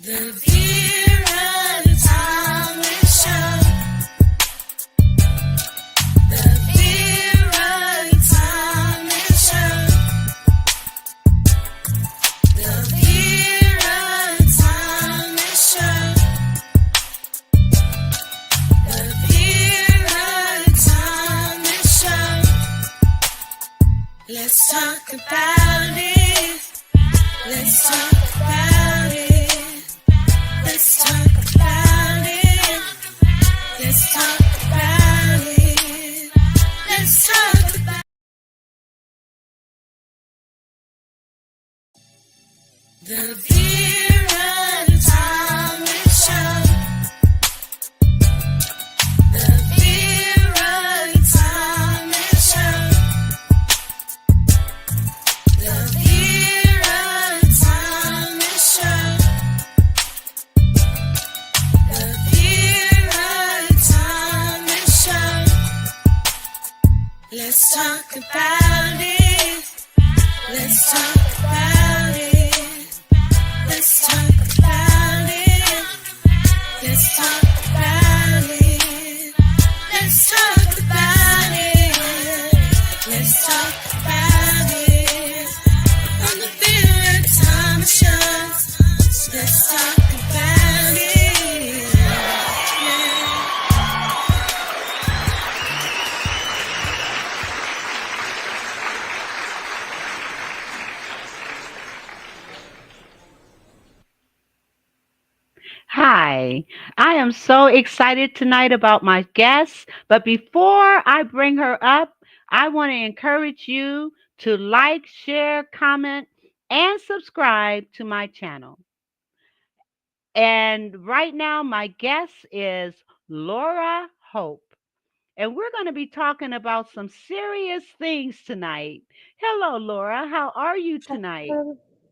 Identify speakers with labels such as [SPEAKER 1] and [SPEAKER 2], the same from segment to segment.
[SPEAKER 1] The Vera Thomas Show. The Vera Thomas Show. The Vera Thomas Show. The Vera Thomas Show. Let's talk about it. Let's talk about it. Let's talk about it. Let's talk about it. Let's talk about the Vera Thomas Show. The Vera Thomas Show. The Vera Thomas Show. The Vera Thomas Show. Let's talk about it. Let's talk about it. Let's talk about it. Let's talk about it. Let's talk about it. Let's talk about it. On the Vera Thomas Show. Let's talk about it.
[SPEAKER 2] Hi, I am so excited tonight about my guest, but before I bring her up, I want to encourage you to like, share, comment, and subscribe to my channel. And right now, my guest is Laura Hope, and we're going to be talking about some serious things tonight. Hello, Laura. How are you tonight?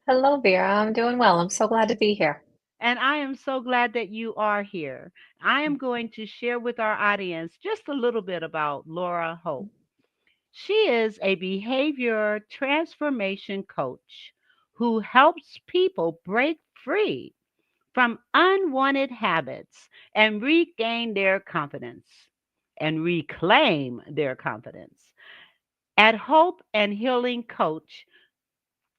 [SPEAKER 3] Hello, Vera. I'm doing well. I'm so glad to be here.
[SPEAKER 2] And I am so glad that you are here. I am going to share with our audience just a little bit about Laura Hope. She is a behavior transformation coach who helps people break free from unwanted habits and regain their confidence and reclaim their confidence. At Hope and Healing Coach,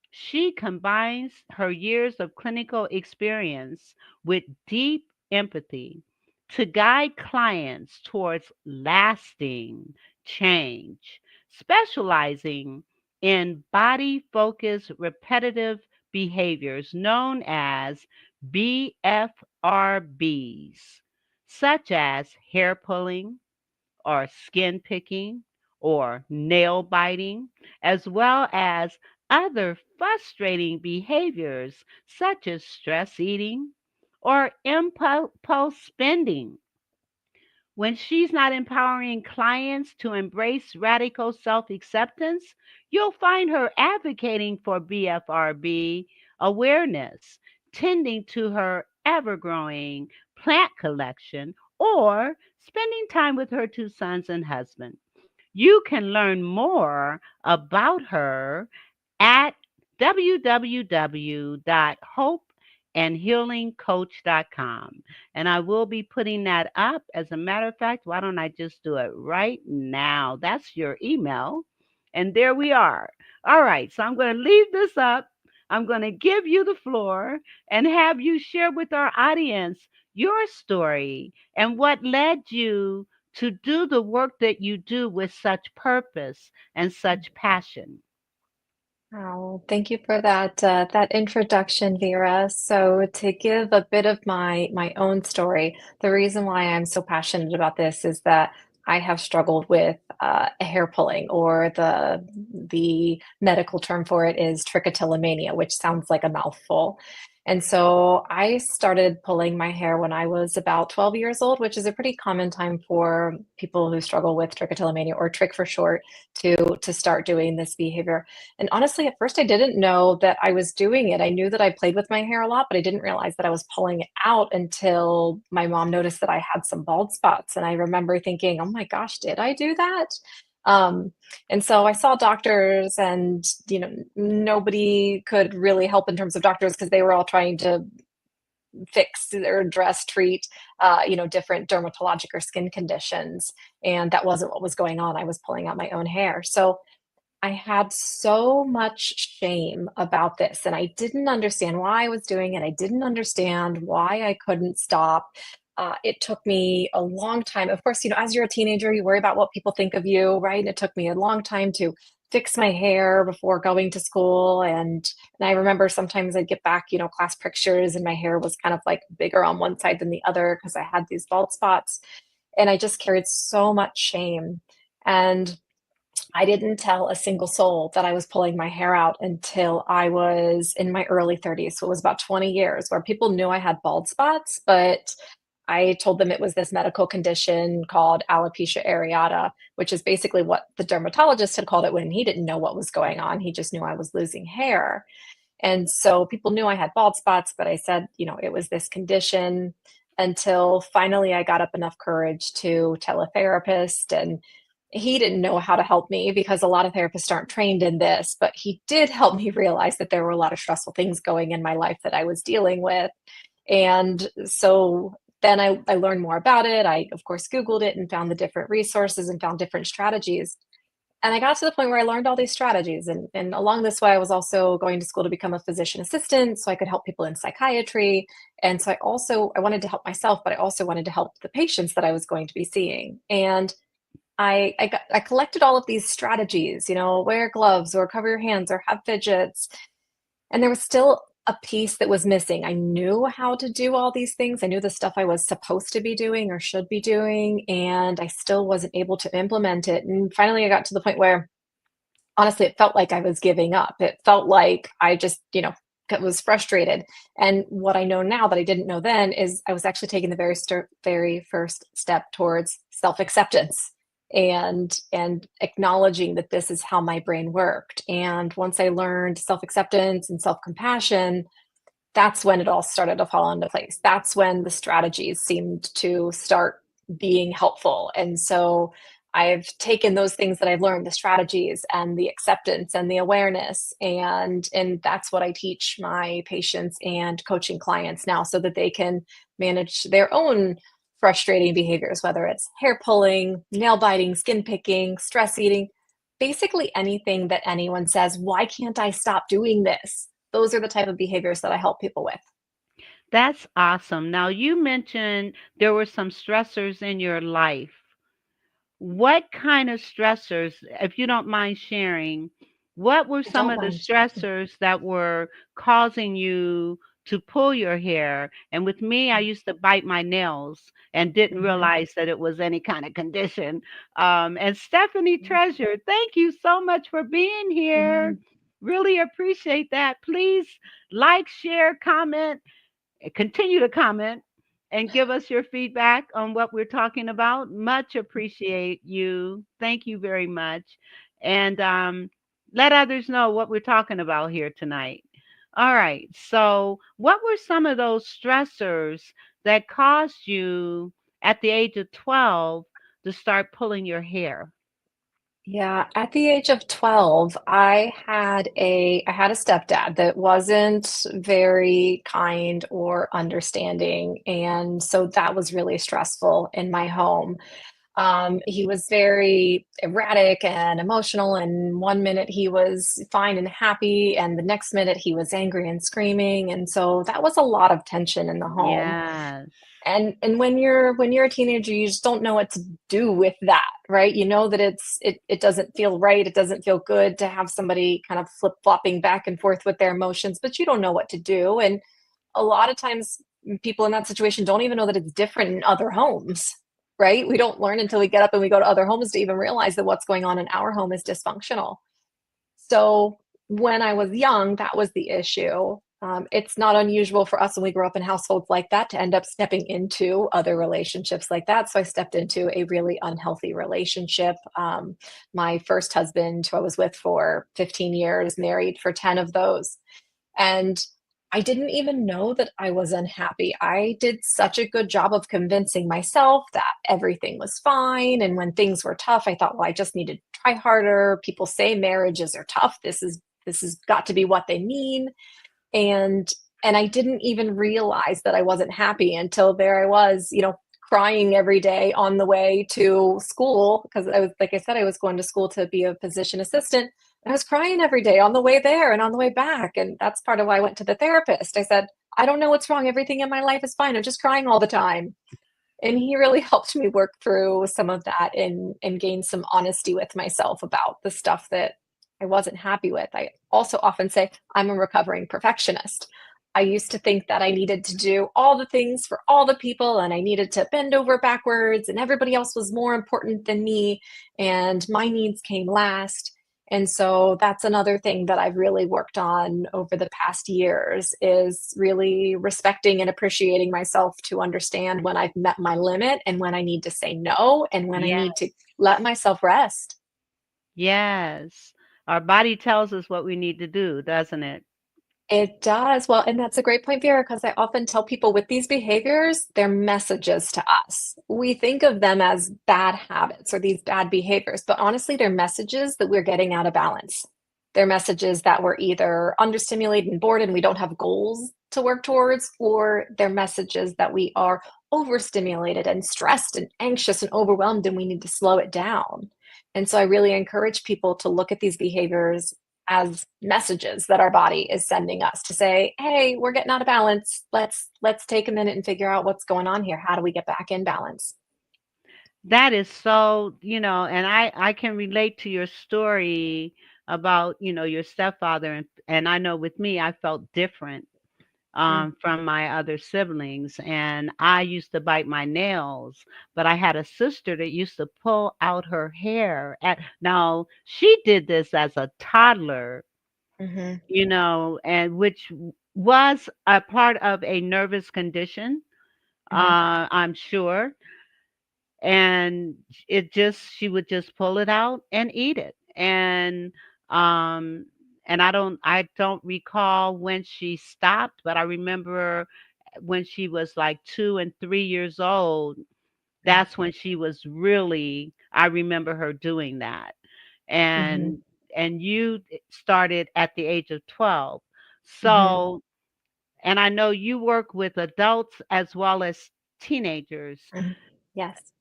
[SPEAKER 2] she combines her years of clinical experience with deep empathy to guide clients towards lasting change, specializing in body focused repetitive behaviors known as BFRBs, such as hair pulling, or skin picking or nail biting, as well as other frustrating behaviors such as stress eating or impulse spending. When she's not empowering clients to embrace radical self acceptance, you'll find her advocating for BFRB awareness, tending to her ever growing plant collection, or spending time with her two sons and husband. You can learn more about her at www.hopeandhealingcoach.com. And I will be putting that up. As a matter of fact, why don't I just do it right now? That's your email. And there we are. All right. So I'm going to leave this up. I'm going to give you the floor and have you share with our audience your story and what led you to do the work that you do with such purpose and such passion.
[SPEAKER 3] Oh, thank you for that introduction, Vera. So to give a bit of my own story, the reason why I'm so passionate about this is that I have struggled with hair pulling, or the medical term for it is trichotillomania, which sounds like a mouthful. And so I started pulling my hair when I was about 12 years old, which is a pretty common time for people who struggle with trichotillomania, or trick for short, to start doing this behavior. And honestly, at first I didn't know that I was doing it. I knew that I played with my hair a lot, but I didn't realize that I was pulling it out until my mom noticed that I had some bald spots. And I remember thinking, oh my gosh, did I do that? Um, and so I saw doctors, and nobody could really help in terms of doctors, because they were all trying to fix or address, treat, different dermatologic or skin conditions. And that wasn't what was going on. I was pulling out my own hair. So I had so much shame about this, and I didn't understand why I was doing it. I didn't understand why I couldn't stop. It took me a long time. Of course, as you're a teenager, you worry about what people think of you, right? And it took me a long time to fix my hair before going to school. And I remember sometimes I'd get back, class pictures, and my hair was kind of like bigger on one side than the other because I had these bald spots. And I just carried so much shame. And I didn't tell a single soul that I was pulling my hair out until I was in my early 30s. So it was about 20 years where people knew I had bald spots, but I told them it was this medical condition called alopecia areata, which is basically what the dermatologist had called it when he didn't know what was going on. He just knew I was losing hair. And so people knew I had bald spots, but I said, it was this condition until finally I got up enough courage to tell a therapist. And he didn't know how to help me because a lot of therapists aren't trained in this, but he did help me realize that there were a lot of stressful things going in my life that I was dealing with. And so then I learned more about it. I, of course, Googled it and found the different resources and found different strategies. And I got to the point where I learned all these strategies. And along this way, I was also going to school to become a physician assistant so I could help people in psychiatry. And so I wanted to help myself, but I also wanted to help the patients that I was going to be seeing. And I collected all of these strategies, wear gloves or cover your hands or have fidgets. And there was still a piece that was missing. I knew how to do all these things. I knew the stuff I was supposed to be doing or should be doing, and I still wasn't able to implement it. And finally, I got to the point where, honestly, it felt like I was giving up. It felt like I just, was frustrated. And what I know now that I didn't know then is I was actually taking the very first step towards self-acceptance and acknowledging that this is how my brain worked. And once I learned self-acceptance and self-compassion, that's when it all started to fall into place. That's when the strategies seemed to start being helpful. And so I've taken those things that I've learned, the strategies and the acceptance and the awareness, and that's what I teach my patients and coaching clients now so that they can manage their own frustrating behaviors, whether it's hair pulling, nail biting, skin picking, stress eating, basically anything that anyone says, why can't I stop doing this? Those are the type of behaviors that I help people with.
[SPEAKER 2] That's awesome. Now, you mentioned there were some stressors in your life. What kind of stressors, if you don't mind sharing, what were
[SPEAKER 3] I
[SPEAKER 2] some
[SPEAKER 3] don't
[SPEAKER 2] of the
[SPEAKER 3] mind.
[SPEAKER 2] stressors that were causing you to pull your hair? And with me, I used to bite my nails and didn't
[SPEAKER 3] Mhm.
[SPEAKER 2] realize that it was any kind of condition. And Stephanie Treasure, thank you so much for being here.
[SPEAKER 3] Mhm.
[SPEAKER 2] Really appreciate that. Please like, share, comment, continue to comment and give us your feedback on what we're talking about. Much appreciate you. Thank you very much. And let others know what we're talking about here tonight. All right. So, what were some of those stressors that caused you at the age of 12 to start pulling your hair?
[SPEAKER 3] Yeah, at the age of 12, I had a stepdad that wasn't very kind or understanding, and so that was really stressful in my home. He was very erratic and emotional, and one minute he was fine and happy, and the next minute he was angry and screaming, and so that was a lot of tension in the home.
[SPEAKER 2] Yes.
[SPEAKER 3] And when you're a teenager, you just don't know what to do with that, right? You know that it doesn't feel right, it doesn't feel good to have somebody kind of flip-flopping back and forth with their emotions, but you don't know what to do. And a lot of times people in that situation don't even know that it's different in other homes, right? We don't learn until we get up and we go to other homes to even realize that what's going on in our home is dysfunctional. So when I was young, that was the issue. It's not unusual for us when we grow up in households like that to end up stepping into other relationships like that. So I stepped into a really unhealthy relationship. My first husband, who I was with for 15 years, married for 10 of those. And I didn't even know that I was unhappy. I did such a good job of convincing myself that everything was fine. And when things were tough, I thought, well, I just need to try harder. People say marriages are tough. This has got to be what they mean. And And I didn't even realize that I wasn't happy until there I was, crying every day on the way to school because I was, like I said, I was going to school to be a physician assistant. I was crying every day on the way there and on the way back. And that's part of why I went to the therapist. I said, I don't know what's wrong. Everything in my life is fine. I'm just crying all the time. And he really helped me work through some of that and gain some honesty with myself about the stuff that I wasn't happy with. I also often say I'm a recovering perfectionist. I used to think that I needed to do all the things for all the people and I needed to bend over backwards and everybody else was more important than me and my needs came last. And so that's another thing that I've really worked on over the past years is really respecting and appreciating myself to understand when I've met my limit and when I need to say no and when I
[SPEAKER 2] Yeah.
[SPEAKER 3] need to let myself rest.
[SPEAKER 2] Yes. Our body tells us what we need to do, doesn't it?
[SPEAKER 3] It does. Well, and that's a great point, Vera, because I often tell people with these behaviors, they're messages to us. We think of them as bad habits or these bad behaviors, but honestly, they're messages that we're getting out of balance. They're messages that we're either understimulated and bored and we don't have goals to work towards, or they're messages that we are overstimulated and stressed and anxious and overwhelmed and we need to slow it down. And so I really encourage people to look at these behaviors as messages that our body is sending us to say, hey, we're getting out of balance. Let's take a minute and figure out what's going on here. How do we get back in balance?
[SPEAKER 2] That is so, and I can relate to your story about, your stepfather, and I know with me I felt different
[SPEAKER 3] Mm,
[SPEAKER 2] from my other siblings, and I used to bite my nails, but I had a sister that used to pull out her hair. Now she did this as a toddler,
[SPEAKER 3] mhm,
[SPEAKER 2] and which was a part of a nervous condition,
[SPEAKER 3] mhm,
[SPEAKER 2] I'm sure. And she would just pull it out and eat it. Um, and I don't recall when she stopped, but I remember when she was like 2 and 3 years old,
[SPEAKER 3] mm,
[SPEAKER 2] that's when she was really, I remember her doing that.
[SPEAKER 3] mhm,
[SPEAKER 2] And you started at the age of 12.
[SPEAKER 3] mhm,
[SPEAKER 2] So, and I know you work with adults as well as teenagers.
[SPEAKER 3] mhm. Yes.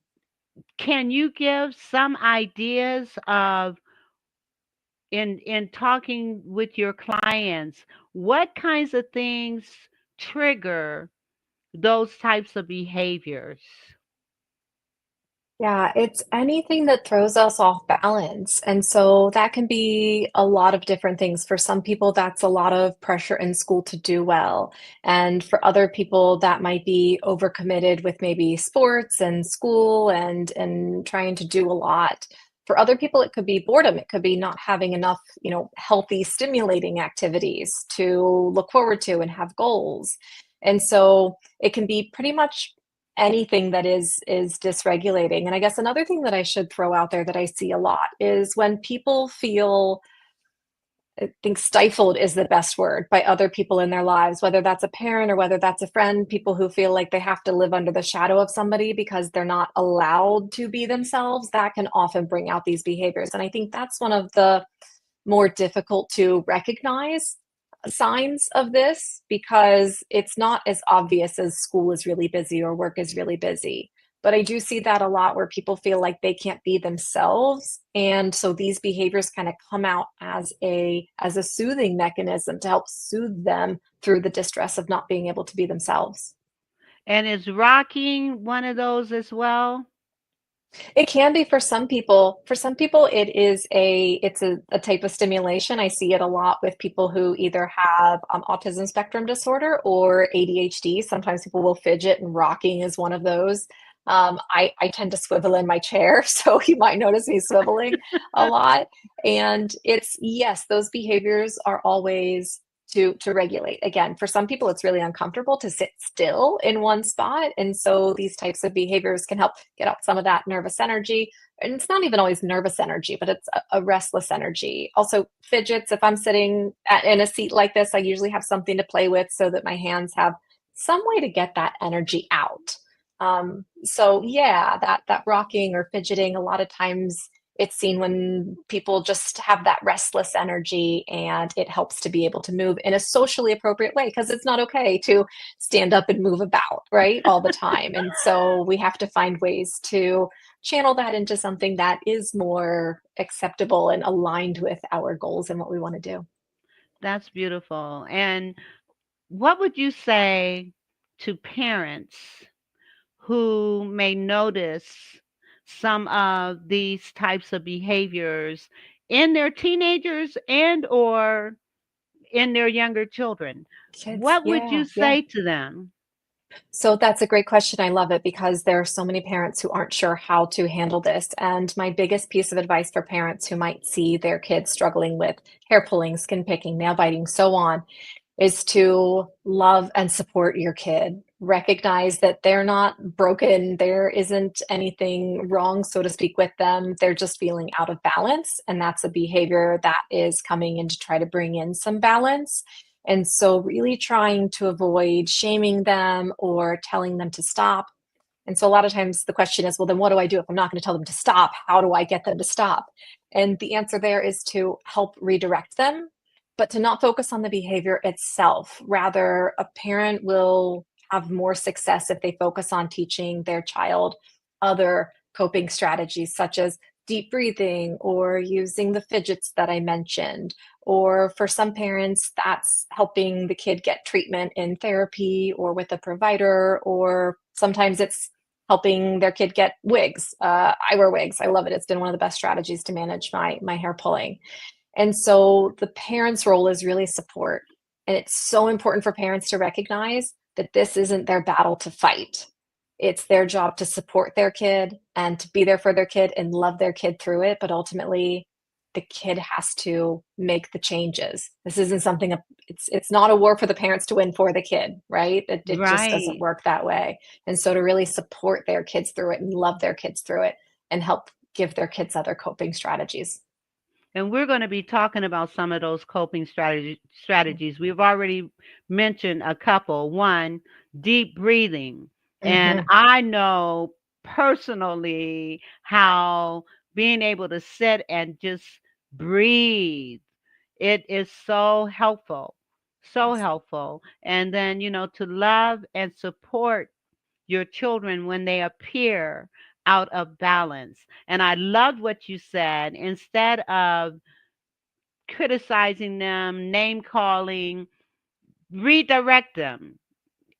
[SPEAKER 2] Can you give some ideas of, in talking with your clients, what kinds of things trigger those types of behaviors?
[SPEAKER 3] Yeah, it's anything that throws us off balance. And so that can be a lot of different things. For some people, that's a lot of pressure in school to do well. And for other people, that might be overcommitted with maybe sports and school and trying to do a lot. For other people, it could be boredom. It could be not having enough, healthy, stimulating activities to look forward to and have goals. And so it can be pretty much anything that is dysregulating. And I guess another thing that I should throw out there that I see a lot is when people feel, I think stifled is the best word, by other people in their lives, whether that's a parent or whether that's a friend, people who feel like they have to live under the shadow of somebody because they're not allowed to be themselves, that can often bring out these behaviors. And I think that's one of the more difficult to recognize signs of this because it's not as obvious as school is really busy or work is really busy. But I do see that a lot where people feel like they can't be themselves. And so these behaviors kind of come out as a soothing mechanism to help soothe them through the distress of not being able to be themselves.
[SPEAKER 2] And is rocking one of those as well?
[SPEAKER 3] It can be for some people. For some people, it's a type of stimulation. I see it a lot with people who either have autism spectrum disorder or ADHD. Sometimes people will fidget, and rocking is one of those. I tend to swivel in my chair, so you might notice me swiveling a lot. And it's yes, those behaviors are always to regulate. Again, for some people, it's really uncomfortable to sit still in one spot, and so these types of behaviors can help get out some of that nervous energy. And it's not even always nervous energy, but it's a restless energy. Also, fidgets. If I'm sitting in a seat like this, I usually have something to play with so that my hands have some way to get that energy out. So yeah, that rocking or fidgeting a lot of times It's seen when people just have that restless energy, and it helps to be able to move in a socially appropriate way because it's not okay to stand up and move about, right, all the time. And so we have to find ways to channel that into something that is more acceptable and aligned with our goals and what we want to do.
[SPEAKER 2] That's beautiful. And what would you say to parents who may notice some of these types of behaviors in their teenagers and or in their younger children?
[SPEAKER 3] Kids,
[SPEAKER 2] What would you
[SPEAKER 3] yeah, yeah.
[SPEAKER 2] say to them?
[SPEAKER 3] So that's a great question. I love it because there are so many parents who aren't sure how to handle this. And my biggest piece of advice for parents who might see their kids struggling with hair pulling, skin picking, nail biting, so on, is to love and support your kid. Recognize that they're not broken. There isn't anything wrong, so to speak, with them. They're just feeling out of balance. And that's a behavior that is coming in to try to bring in some balance. And so, really trying to avoid shaming them or telling them to stop. And so a lot of times the question is, well, then what do I do if I'm not going to tell them to stop? How do I get them to stop? And the answer there is to help redirect them, but to not focus on the behavior itself. Rather, a parent will have more success if they focus on teaching their child other coping strategies, such as deep breathing or using the fidgets that I mentioned. Or for some parents, that's helping the kid get treatment in therapy or with a provider, or sometimes it's helping their kid get wigs. I wear wigs. I love it. It's been one of the best strategies to manage my hair pulling. And so the parent's role is really support. And it's so important for parents to recognize that this isn't their battle to fight. It's their job to support their kid and to be there for their kid and love their kid through it. But ultimately, the kid has to make the changes. This isn't something, it's not a war for the parents to win for the kid, right? It just doesn't
[SPEAKER 2] Right.
[SPEAKER 3] work that way. And so to really support their kids through it and love their kids through it and help give their kids other coping strategies.
[SPEAKER 2] And we're going to be talking about some of those coping strategies. We've already mentioned a couple. One, deep breathing. And
[SPEAKER 3] Mm-hmm.
[SPEAKER 2] I know personally how being able to sit and just breathe, it is so helpful. So
[SPEAKER 3] Yes.
[SPEAKER 2] helpful. And then, to love and support your children when they appear out of balance. And I loved what you said. Instead of criticizing them, name calling, redirect them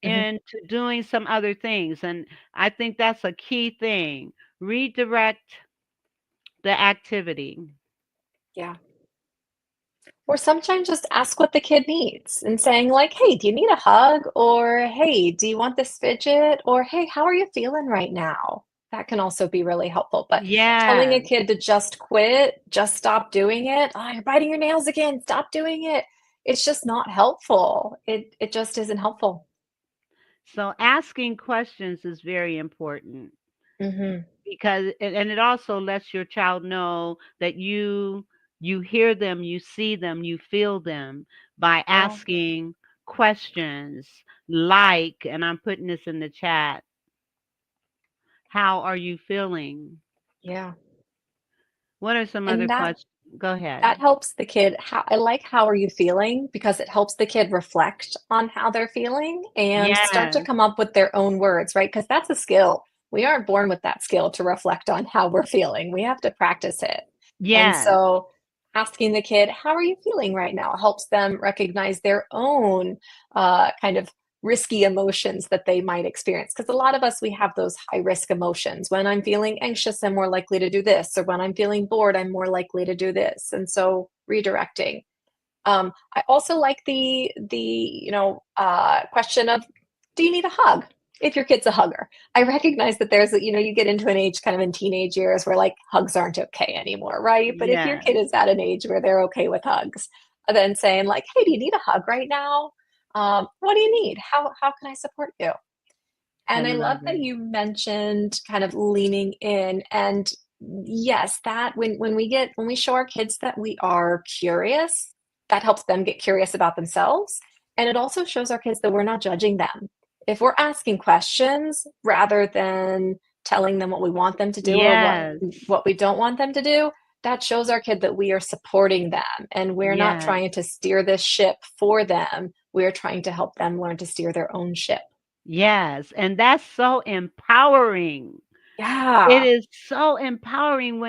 [SPEAKER 3] Mm-hmm.
[SPEAKER 2] into doing some other things. And I think that's a key thing. Redirect the activity.
[SPEAKER 3] Yeah. Or sometimes just ask what the kid needs and saying, like, hey, do you need a hug? Or hey, do you want this fidget? Or hey, how are you feeling right now? That can also be really helpful. But telling a
[SPEAKER 2] Yes.
[SPEAKER 3] kid to just quit, just stop doing it, oh, you're biting your nails again, stop doing it. It's just not helpful. It just isn't helpful.
[SPEAKER 2] So asking questions is very important
[SPEAKER 3] Hmm.
[SPEAKER 2] because and it also lets your child know that you hear them, you see them, you feel them by
[SPEAKER 3] Yeah,
[SPEAKER 2] asking questions like, and I'm putting this in the chat, how are you feeling?
[SPEAKER 3] yeah.
[SPEAKER 2] What are some other
[SPEAKER 3] And
[SPEAKER 2] questions? Go ahead.
[SPEAKER 3] that helps the kid. I like how are you feeling because it helps the kid reflect on how they're feeling and start to
[SPEAKER 2] Yes.
[SPEAKER 3] come up with their own words, right? Because that's a skill. We aren't born with that skill to reflect on how we're feeling. We have to practice it. And
[SPEAKER 2] Yes.
[SPEAKER 3] so asking the kid, how are you feeling right now, helps them recognize their own kind of risky emotions that they might experience. Because a lot of us, we have those high risk emotions. When I'm feeling anxious, I'm more likely to do this. Or when I'm feeling bored, I'm more likely to do this. And so redirecting. I also like the question of, do you need a hug? If your kid's a hugger, I recognize that you get into an age kind of in teenage years where like hugs aren't okay anymore, right? But if your
[SPEAKER 2] Yes.
[SPEAKER 3] kid is at an age where they're okay with hugs, then saying like, hey, do you need a hug right now? What do you need? How can I support you?
[SPEAKER 2] I
[SPEAKER 3] And I love
[SPEAKER 2] love
[SPEAKER 3] that
[SPEAKER 2] it.
[SPEAKER 3] you mentioned kind of leaning in. And yes, that when we show our kids that we are curious, that helps them get curious about themselves. And it also shows our kids that we're not judging them. If we're asking questions rather than telling them what we want them to do or
[SPEAKER 2] Yes.
[SPEAKER 3] what we don't want them to do, that shows our kid that we are supporting them and we're not
[SPEAKER 2] Yes.
[SPEAKER 3] trying to steer this ship for them. We're trying to help them learn to steer their own ship.
[SPEAKER 2] Yes. And that's so empowering. It
[SPEAKER 3] Yeah.
[SPEAKER 2] is so empowering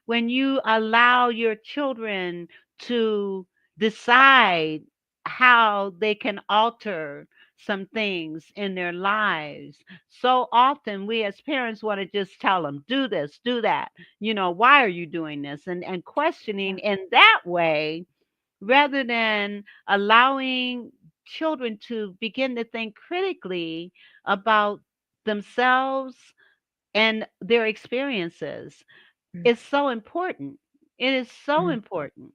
[SPEAKER 2] when you allow your children to decide how they can alter some things in their lives. So often we as parents want to just tell them, do this, do that. Why are you doing this? And
[SPEAKER 3] Yeah.
[SPEAKER 2] questioning in that way rather than allowing children to begin to think critically about themselves and their experiences
[SPEAKER 3] Mm,
[SPEAKER 2] is so important. It is so
[SPEAKER 3] mhm.
[SPEAKER 2] important.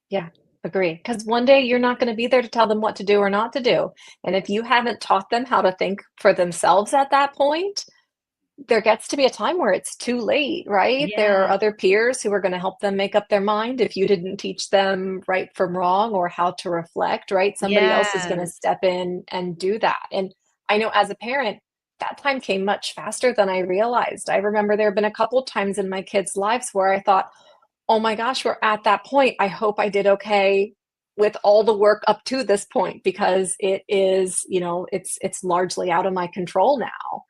[SPEAKER 3] Yeah, agree. Because one day you're not going to be there to tell them what to do or not to do. And if you haven't taught them how to think for themselves at that point, there gets to be a time where it's too late, right? There are
[SPEAKER 2] Yes,
[SPEAKER 3] other peers who are going to help them make up their mind if you didn't teach them right from wrong or how to reflect, right? Somebody else is going to
[SPEAKER 2] yes,
[SPEAKER 3] step in and do that. And I know as a parent, that time came much faster than I realized. I remember there have been a couple times in my kids' lives where I thought, oh my gosh, we're at that point. I hope I did okay with all the work up to this point because it is, it's largely out of my control now.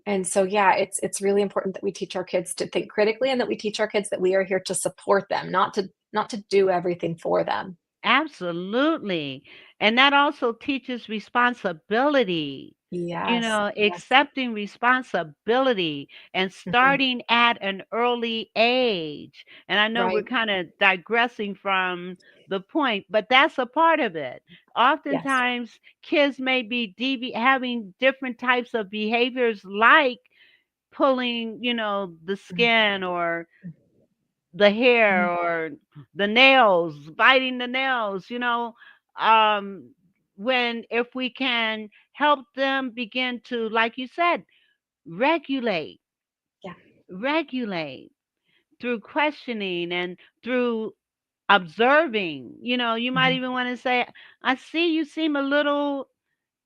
[SPEAKER 3] And so yeah, it's really important that we teach our kids to think critically and that we teach our kids that we are here to support them, not to do everything for them.
[SPEAKER 2] absolutely. And that also teaches responsibility.
[SPEAKER 3] Yes. Yes.
[SPEAKER 2] Accepting responsibility and
[SPEAKER 3] Mhm.
[SPEAKER 2] starting at an early age. And I know we're
[SPEAKER 3] Right.
[SPEAKER 2] kind of digressing from the point, but that's a part of it.
[SPEAKER 3] Yes.
[SPEAKER 2] Oftentimes, kids may be having different types of behaviors like pulling, the
[SPEAKER 3] Mhm.
[SPEAKER 2] skin or the hair
[SPEAKER 3] Mhm.
[SPEAKER 2] or the nails, biting the nails, um, when if we can help them begin to, like you said, regulate,
[SPEAKER 3] Yeah.
[SPEAKER 2] regulate through questioning and through observing. You might
[SPEAKER 3] Mhm.
[SPEAKER 2] even want to say, I see you seem a little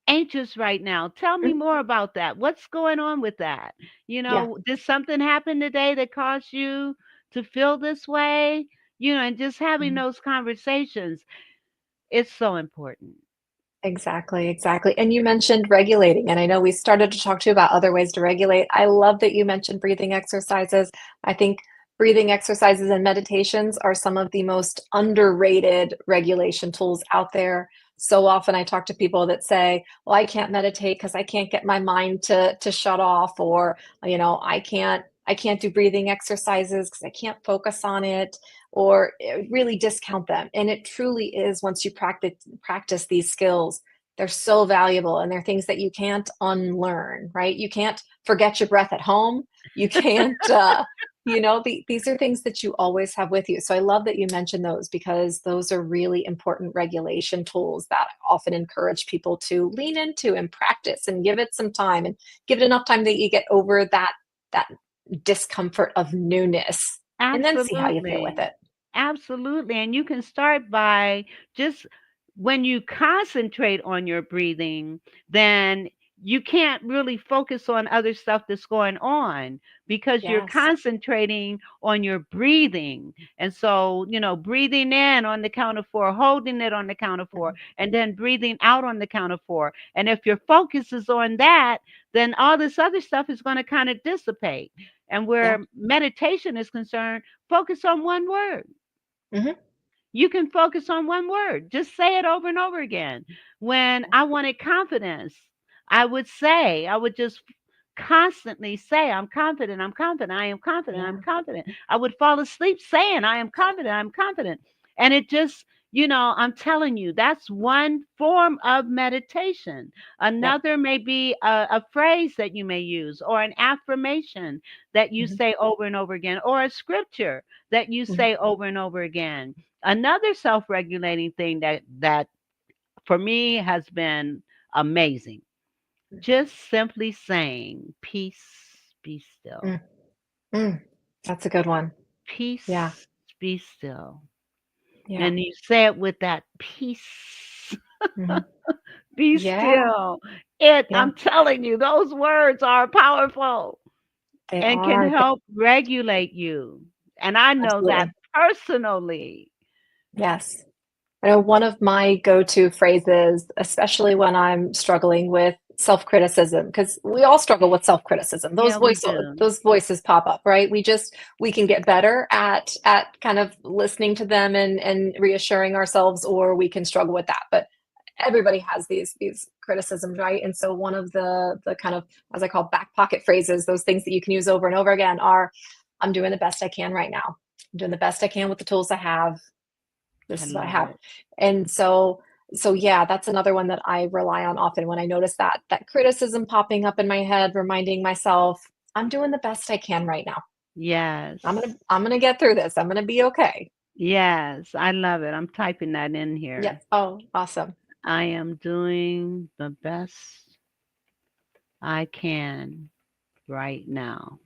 [SPEAKER 2] anxious right now. Tell me
[SPEAKER 3] Mm.
[SPEAKER 2] more about that. What's going on with that?
[SPEAKER 3] Yeah.
[SPEAKER 2] Did something happen today that caused you to feel this way? And just having
[SPEAKER 3] Mhm.
[SPEAKER 2] those conversations, it's so important.
[SPEAKER 3] Exactly, exactly. And you mentioned regulating, and I know we started to talk to you about other ways to regulate. I love that you mentioned breathing exercises. I think breathing exercises and meditations are some of the most underrated regulation tools out there. So often I talk to people that say, "Well, I can't meditate because I can't get my mind to shut off," or, I can't do breathing exercises because I can't focus on it, or really discount them. And it truly is once you practice these skills, they're so valuable and they're things that you can't unlearn, right? You can't forget your breath at home. You can't, these are things that you always have with you. So I love that you mentioned those because those are really important regulation tools that often encourage people to lean into and practice and give it some time and give it enough time that you get over that discomfort of newness and then see how you feel with
[SPEAKER 2] Absolutely.
[SPEAKER 3] it.
[SPEAKER 2] Absolutely. And you can start by just when you concentrate on your breathing, then you can't really focus on other stuff that's going on because you're
[SPEAKER 3] Yes.
[SPEAKER 2] concentrating on your breathing. And so, breathing in on the count of four, holding it on the count of four,
[SPEAKER 3] Mhm.
[SPEAKER 2] and then breathing out on the count of four. And if your focus is on that, then all this other stuff is going to kind of dissipate. And
[SPEAKER 3] Yeah.
[SPEAKER 2] where meditation is concerned, focus on one word.
[SPEAKER 3] Mhm.
[SPEAKER 2] You can focus on one word. Just say it over and over again. When
[SPEAKER 3] Yeah.
[SPEAKER 2] I wanted confidence, I would just constantly say, I'm confident, I'm confident, I am confident, I'm
[SPEAKER 3] Yeah.
[SPEAKER 2] confident. I would fall asleep saying, I am confident, I'm confident. And it just, I'm telling you, that's one form of meditation.
[SPEAKER 3] Yep.
[SPEAKER 2] Another may be a phrase that you may use, or an affirmation that you
[SPEAKER 3] Mhm.
[SPEAKER 2] say over and over again, or a scripture that you
[SPEAKER 3] Mhm.
[SPEAKER 2] say over and over again. Another self-regulating thing that for me has been amazing. Just simply saying, peace, be still.
[SPEAKER 3] Mm. Mm. That's a good one. Yeah.
[SPEAKER 2] Peace, be still.
[SPEAKER 3] Yeah.
[SPEAKER 2] And you say it with that peace,
[SPEAKER 3] Mhm.
[SPEAKER 2] be
[SPEAKER 3] Yeah.
[SPEAKER 2] still.
[SPEAKER 3] Yeah.
[SPEAKER 2] I'm telling you, those words are powerful.
[SPEAKER 3] They
[SPEAKER 2] and can
[SPEAKER 3] are.
[SPEAKER 2] help regulate you. And I know that
[SPEAKER 3] Absolutely.
[SPEAKER 2] personally.
[SPEAKER 3] Yes. I know one of my go-to phrases, especially when I'm struggling with self-criticism, because we all struggle with self-criticism.
[SPEAKER 2] Yeah, we do.
[SPEAKER 3] Those voices pop up, right? We can get better at kind of listening to them and reassuring ourselves, or we can struggle with that. But everybody has these criticisms, right? And so one of the kind of, as I call, back pocket phrases, those things that you can use over and over again are, I'm doing the best I can right now. I'm doing the best I can with the tools I have.
[SPEAKER 2] I
[SPEAKER 3] This is what I
[SPEAKER 2] love
[SPEAKER 3] have.
[SPEAKER 2] it.
[SPEAKER 3] And so yeah, that's another one that I rely on often when I notice that criticism popping up in my head, reminding myself, I'm doing the best I can right now.
[SPEAKER 2] Yes.
[SPEAKER 3] I'm gonna get through this. I'm gonna be okay.
[SPEAKER 2] Yes, I love it. I'm typing that in
[SPEAKER 3] Yeah.
[SPEAKER 2] here.
[SPEAKER 3] Oh, awesome.
[SPEAKER 2] I am doing the best I can right now.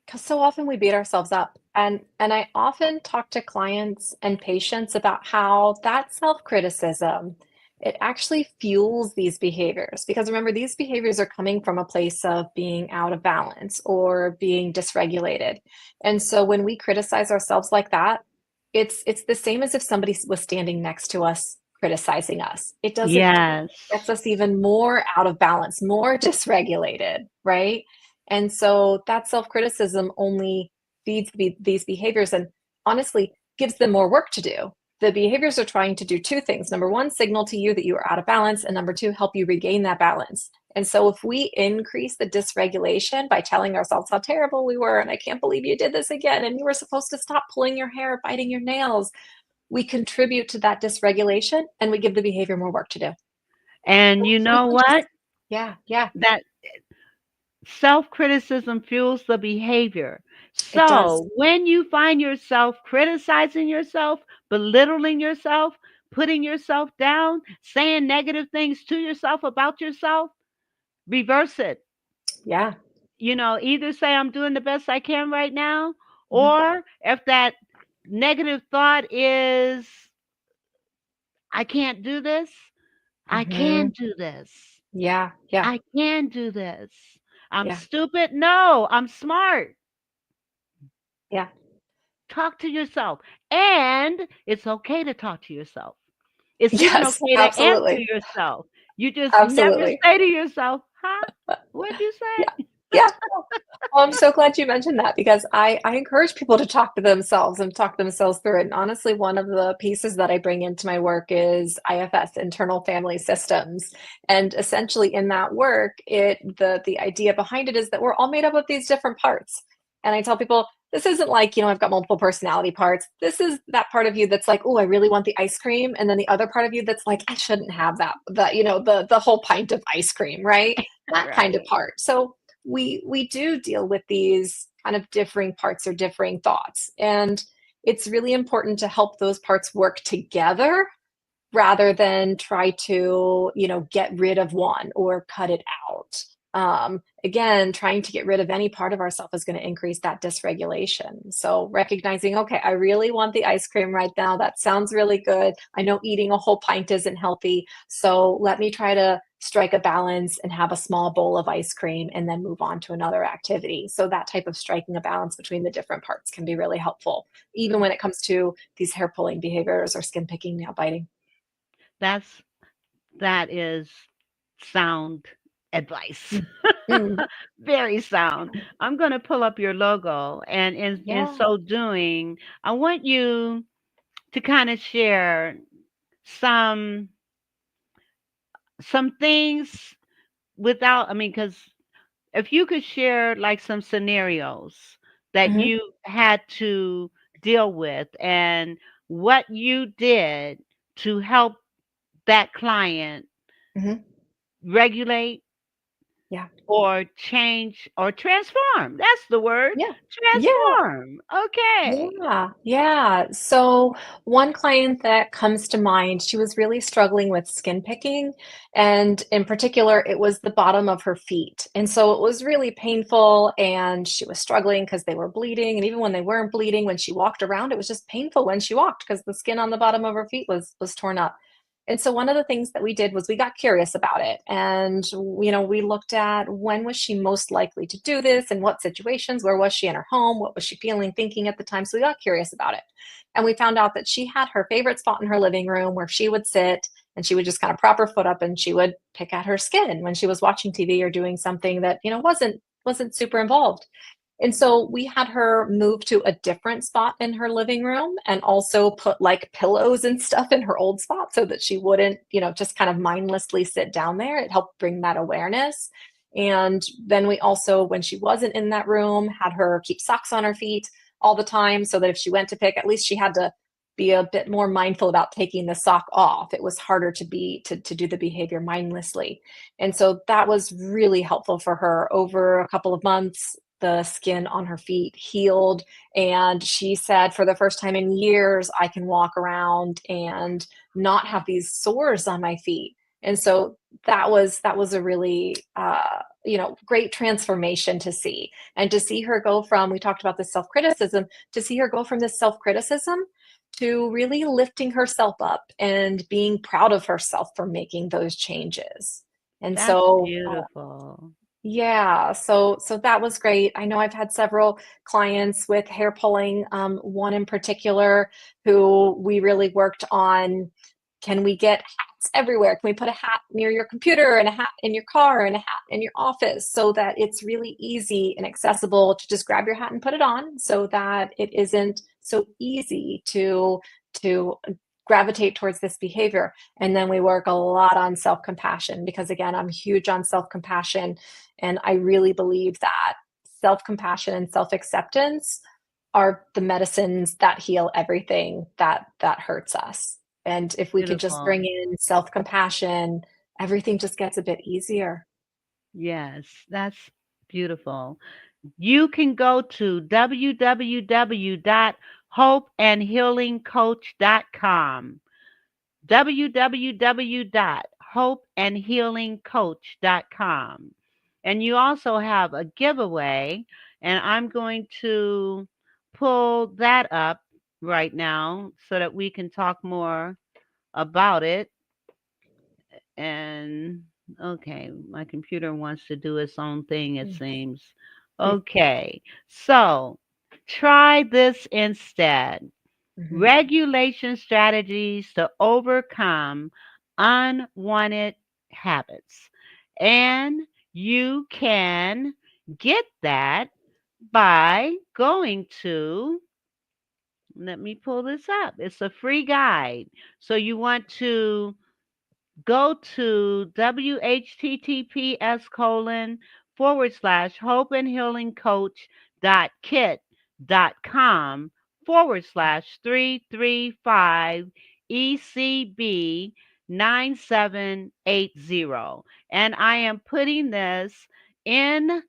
[SPEAKER 3] Because so often we beat ourselves up. And I often talk to clients and patients about how that self-criticism, it actually fuels these behaviors. Because remember, these behaviors are coming from a place of being out of balance or being dysregulated. And so when we criticize ourselves like that, it's the same as if somebody was standing next to us criticizing us. It doesn't, gets
[SPEAKER 2] Yes.
[SPEAKER 3] us even more out of balance, more dysregulated, right? And so that self criticism only feeds these behaviors and honestly gives them more work to do. The behaviors are trying to do two things. Number one, signal to you that you are out of balance. And number two, help you regain that balance. And so if we increase the dysregulation by telling ourselves how terrible we were, and I can't believe you did this again, and you were supposed to stop pulling your hair, biting your nails, we contribute to that dysregulation and we give the behavior more work to do.
[SPEAKER 2] And you
[SPEAKER 3] So we
[SPEAKER 2] know
[SPEAKER 3] can just,
[SPEAKER 2] what?
[SPEAKER 3] yeah, yeah,
[SPEAKER 2] That self criticism fuels the behavior.
[SPEAKER 3] it does.
[SPEAKER 2] So when you find yourself criticizing yourself, belittling yourself, putting yourself down, saying negative things to yourself about yourself, reverse it.
[SPEAKER 3] Yeah.
[SPEAKER 2] Either say, I'm doing the best I can right now,
[SPEAKER 3] Mhm.
[SPEAKER 2] or if that negative thought is, I can't do this, I can
[SPEAKER 3] Mhm.
[SPEAKER 2] do this.
[SPEAKER 3] Yeah, yeah,
[SPEAKER 2] I can do this. I'm
[SPEAKER 3] yeah,
[SPEAKER 2] stupid. No, I'm smart.
[SPEAKER 3] yeah.
[SPEAKER 2] Talk to yourself. And it's okay to talk to yourself. It's even
[SPEAKER 3] Yes,
[SPEAKER 2] okay to answer
[SPEAKER 3] absolutely,
[SPEAKER 2] yourself. You just never
[SPEAKER 3] absolutely.
[SPEAKER 2] say to yourself, huh? What'd you
[SPEAKER 3] Yeah,
[SPEAKER 2] say?
[SPEAKER 3] yeah. Well, I'm so glad you mentioned that because I encourage people to talk to themselves and talk themselves through it. And honestly, one of the pieces that I bring into my work is IFS, internal family systems. And essentially in that work, the idea behind it is that we're all made up of these different parts. And I tell people, this isn't like, I've got multiple personality parts. This is that part of you that's like, oh, I really want the ice cream. And then the other part of you that's like, I shouldn't have the whole pint of ice cream, right? That kind of
[SPEAKER 2] Right.
[SPEAKER 3] part. So we do deal with these kind of differing parts or differing thoughts. And it's really important to help those parts work together rather than try to, get rid of one or cut it out. Again, trying to get rid of any part of ourself is going to increase that dysregulation. So recognizing, okay, I really want the ice cream right now. That sounds really good. I know eating a whole pint isn't healthy. So let me try to strike a balance and have a small bowl of ice cream and then move on to another activity. So that type of striking a balance between the different parts can be really helpful, even when it comes to these hair pulling behaviors or skin picking, nail biting.
[SPEAKER 2] That's that is sound advice.
[SPEAKER 3] Mm. Mm.
[SPEAKER 2] Very sound. I'm going to pull up your logo, and in
[SPEAKER 3] Yeah.
[SPEAKER 2] so doing, I want you to kind of share some some things without, I mean, because if you could share like some scenarios that
[SPEAKER 3] Mhm.
[SPEAKER 2] you had to deal with and what you did to help that client
[SPEAKER 3] Mhm.
[SPEAKER 2] regulate
[SPEAKER 3] Yeah.
[SPEAKER 2] or change or transform. That's the word.
[SPEAKER 3] Yeah. Yeah.
[SPEAKER 2] Transform. Okay.
[SPEAKER 3] Yeah. Yeah. So one client that comes to mind, she was really struggling with skin picking. And in particular, it was the bottom of her feet. And so it was really painful. And she was struggling because they were bleeding. And even when they weren't bleeding, when she walked around, it was just painful when she walked because the skin on the bottom of her feet was torn up. And so one of the things that we did was we got curious about it. And, we looked at when was she most likely to do this, in what situations, where was she in her home, what was she feeling, thinking at the time. So we got curious about it. And we found out that she had her favorite spot in her living room where she would sit and she would just kind of prop her foot up and she would pick at her skin when she was watching TV or doing something that, wasn't super involved. And so we had her move to a different spot in her living room and also put like pillows and stuff in her old spot so that she wouldn't, just kind of mindlessly sit down there. It helped bring that awareness. And then we also, when she wasn't in that room, had her keep socks on her feet all the time so that if she went to pick, at least she had to be a bit more mindful about taking the sock off. It was harder to do the behavior mindlessly. And so that was really helpful for her. Over a couple of months, the skin on her feet healed. And she said, for the first time in years, I can walk around and not have these sores on my feet. And so that was a really great transformation to see. And to see her go from, we talked about this self-criticism, to see her go from this self-criticism to really lifting herself up and being proud of herself for making those changes. And
[SPEAKER 2] That's
[SPEAKER 3] so
[SPEAKER 2] beautiful.
[SPEAKER 3] yeah, so that was great. I know I've had several clients with hair pulling, one in particular who we really worked on, can we get hats everywhere? Can we put a hat near your computer and a hat in your car and a hat in your office so that it's really easy and accessible to just grab your hat and put it on so that it isn't so easy to gravitate towards this behavior. And then we work a lot on self-compassion because again, I'm huge on self-compassion. And I really believe that self-compassion and self-acceptance are the medicines that heal everything that hurts us. And if we could just
[SPEAKER 2] Beautiful.
[SPEAKER 3] bring in self-compassion, everything just gets a bit easier.
[SPEAKER 2] Yes, that's beautiful. You can go to www.hopeandhealingcoach.com. www.hopeandhealingcoach.com. And you also have a giveaway, and I'm going to pull that up right now so that we can talk more about it. And okay, my computer wants to do its own thing, it seems. Okay, so try this instead.
[SPEAKER 3] Mhm.
[SPEAKER 2] Regulation strategies to overcome unwanted habits. And you can get that by going to, let me pull this up. It's a free guide. So you want to go to whttps:// and healing coach dot kit dot com / 335 ECB 9780. And I am putting this in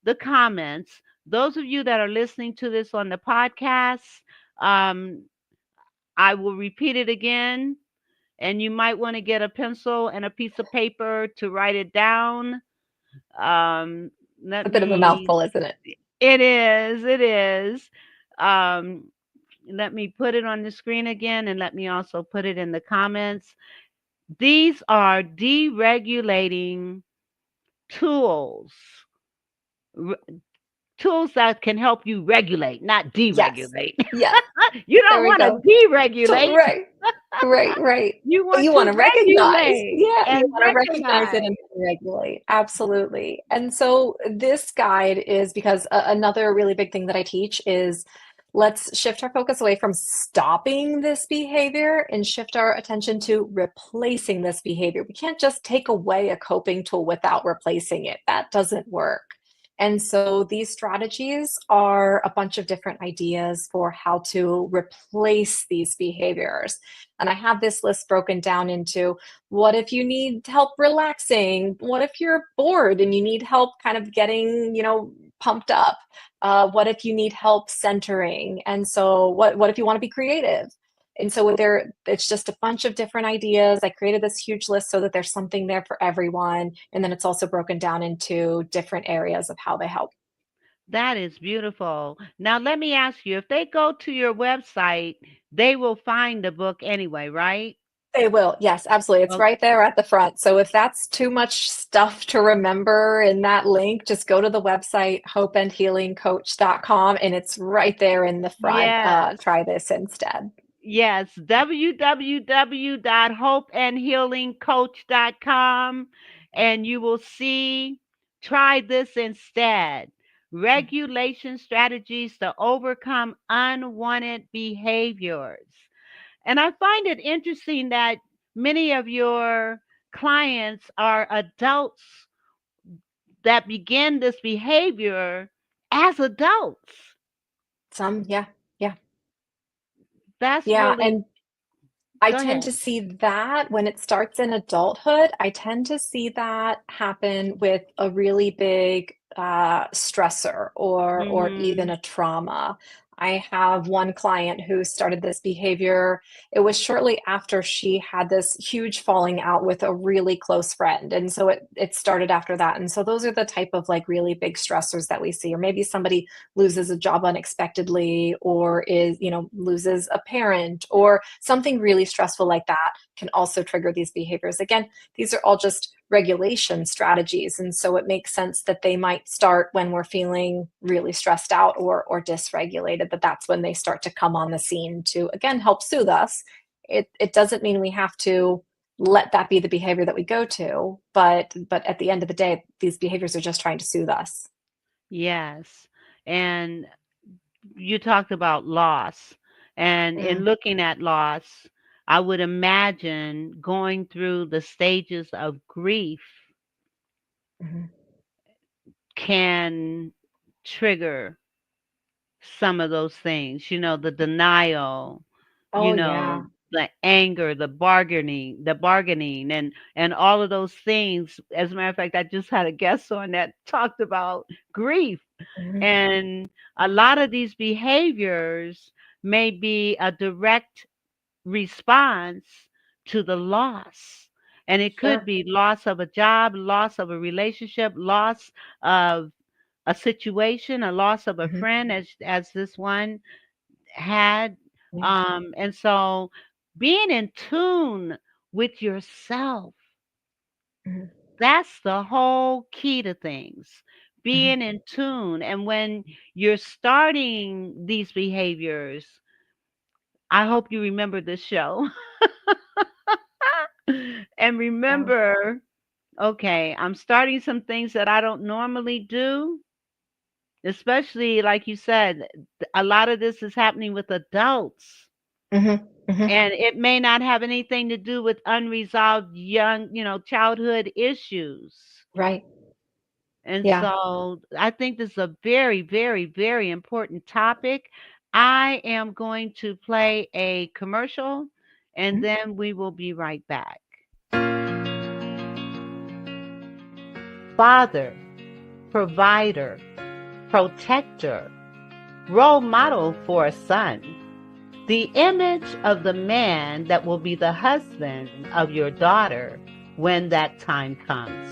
[SPEAKER 2] the comments. Those of you that are listening to this on the podcast, um, I will repeat it again, and you might want to get a pencil and a piece of paper to write it down. Um, let
[SPEAKER 3] A bit of a
[SPEAKER 2] me,
[SPEAKER 3] mouthful, isn't it?
[SPEAKER 2] it is. Um, Let me put it on the screen again and let me also put it in the comments. These are deregulating tools. R- Tools that can help you regulate, not
[SPEAKER 3] Yes.
[SPEAKER 2] deregulate.
[SPEAKER 3] Yes.
[SPEAKER 2] You
[SPEAKER 3] There
[SPEAKER 2] don't
[SPEAKER 3] we
[SPEAKER 2] want to
[SPEAKER 3] go.
[SPEAKER 2] deregulate.
[SPEAKER 3] Right. Right, right.
[SPEAKER 2] You want
[SPEAKER 3] You
[SPEAKER 2] to
[SPEAKER 3] wanna recognize.
[SPEAKER 2] regulate
[SPEAKER 3] Yeah, you
[SPEAKER 2] and
[SPEAKER 3] wanna recognize it
[SPEAKER 2] recognize.
[SPEAKER 3] and regulate. Absolutely. And so this guide is because another really big thing that I teach is let's shift our focus away from stopping this behavior and shift our attention to replacing this behavior. We can't just take away a coping tool without replacing it. That doesn't work. And so these strategies are a bunch of different ideas for how to replace these behaviors. And I have this list broken down into what if you need help relaxing? What if you're bored and you need help kind of getting, pumped up? What if you need help centering? And so what if you want to be creative? And so it's just a bunch of different ideas. I created this huge list so that there's something there for everyone. And then it's also broken down into different areas of how they help.
[SPEAKER 2] That is beautiful. Now, let me ask you, if they go to your website, they will find the book anyway, right?
[SPEAKER 3] They will. Yes, absolutely. It's
[SPEAKER 2] Oh,
[SPEAKER 3] right there at the front. So if that's too much stuff to remember in that link, just go to the website hopeandhealingcoach.com and it's right there in the front.
[SPEAKER 2] yes.
[SPEAKER 3] Try this instead.
[SPEAKER 2] Yes, www.hopeandhealingcoach.com, and you will see try this instead. Regulation strategies to overcome unwanted behaviors. And I find it interesting that many of your clients are adults that begin this behavior as adults.
[SPEAKER 3] Yeah, yeah,
[SPEAKER 2] That's
[SPEAKER 3] yeah.
[SPEAKER 2] really,
[SPEAKER 3] And I
[SPEAKER 2] go
[SPEAKER 3] tend
[SPEAKER 2] ahead.
[SPEAKER 3] to see that when it starts in adulthood, I tend to see that happen with a really big stressor or even
[SPEAKER 2] Mhm.
[SPEAKER 3] a trauma. I have one client who started this behavior. It was shortly after she had this huge falling out with a really close friend. And so it started after that. And so those are the type of like really big stressors that we see. Or maybe somebody loses a job unexpectedly or loses a parent or something really stressful like that can also trigger these behaviors. Again, these are all just regulation strategies. And so it makes sense that they might start when we're feeling really stressed out or dysregulated, that's when they start to come on the scene to, again, help soothe us. It doesn't mean we have to let that be the behavior that we go to, but at the end of the day, these behaviors are just trying to soothe us.
[SPEAKER 2] Yes. And you talked about loss. And in
[SPEAKER 3] Mhm,
[SPEAKER 2] looking at loss, I would imagine going through the stages of grief
[SPEAKER 3] mhm.
[SPEAKER 2] can trigger some of those things, the denial,
[SPEAKER 3] Oh, yeah.
[SPEAKER 2] the anger, the bargaining and all of those things. As a matter of fact, I just had a guest on that talked about grief.
[SPEAKER 3] Mhm.
[SPEAKER 2] And a lot of these behaviors may be a direct response to the loss. And it could
[SPEAKER 3] Sure.
[SPEAKER 2] be loss of a job, loss of a relationship, loss of a situation, a loss of a
[SPEAKER 3] Mhm.
[SPEAKER 2] friend, as this one had.
[SPEAKER 3] Yeah.
[SPEAKER 2] And so being in tune with yourself,
[SPEAKER 3] Mhm.
[SPEAKER 2] that's the whole key to things.
[SPEAKER 3] Mhm.
[SPEAKER 2] Being in tune. And when you're starting these behaviors, I hope you remember this show. And
[SPEAKER 3] Yeah.
[SPEAKER 2] remember, okay, I'm starting some things that I don't normally do, especially like you said, a lot of this is happening with adults.
[SPEAKER 3] Mhm. Mhm.
[SPEAKER 2] And it may not have anything to do with unresolved childhood issues.
[SPEAKER 3] Right.
[SPEAKER 2] And
[SPEAKER 3] Yeah.
[SPEAKER 2] so I think this is a very, very, very important topic. I am going to play a commercial and
[SPEAKER 3] Mhm.
[SPEAKER 2] then we will be right back. Father, provider, protector, role model for a son, the image of the man that will be the husband of your daughter when that time comes.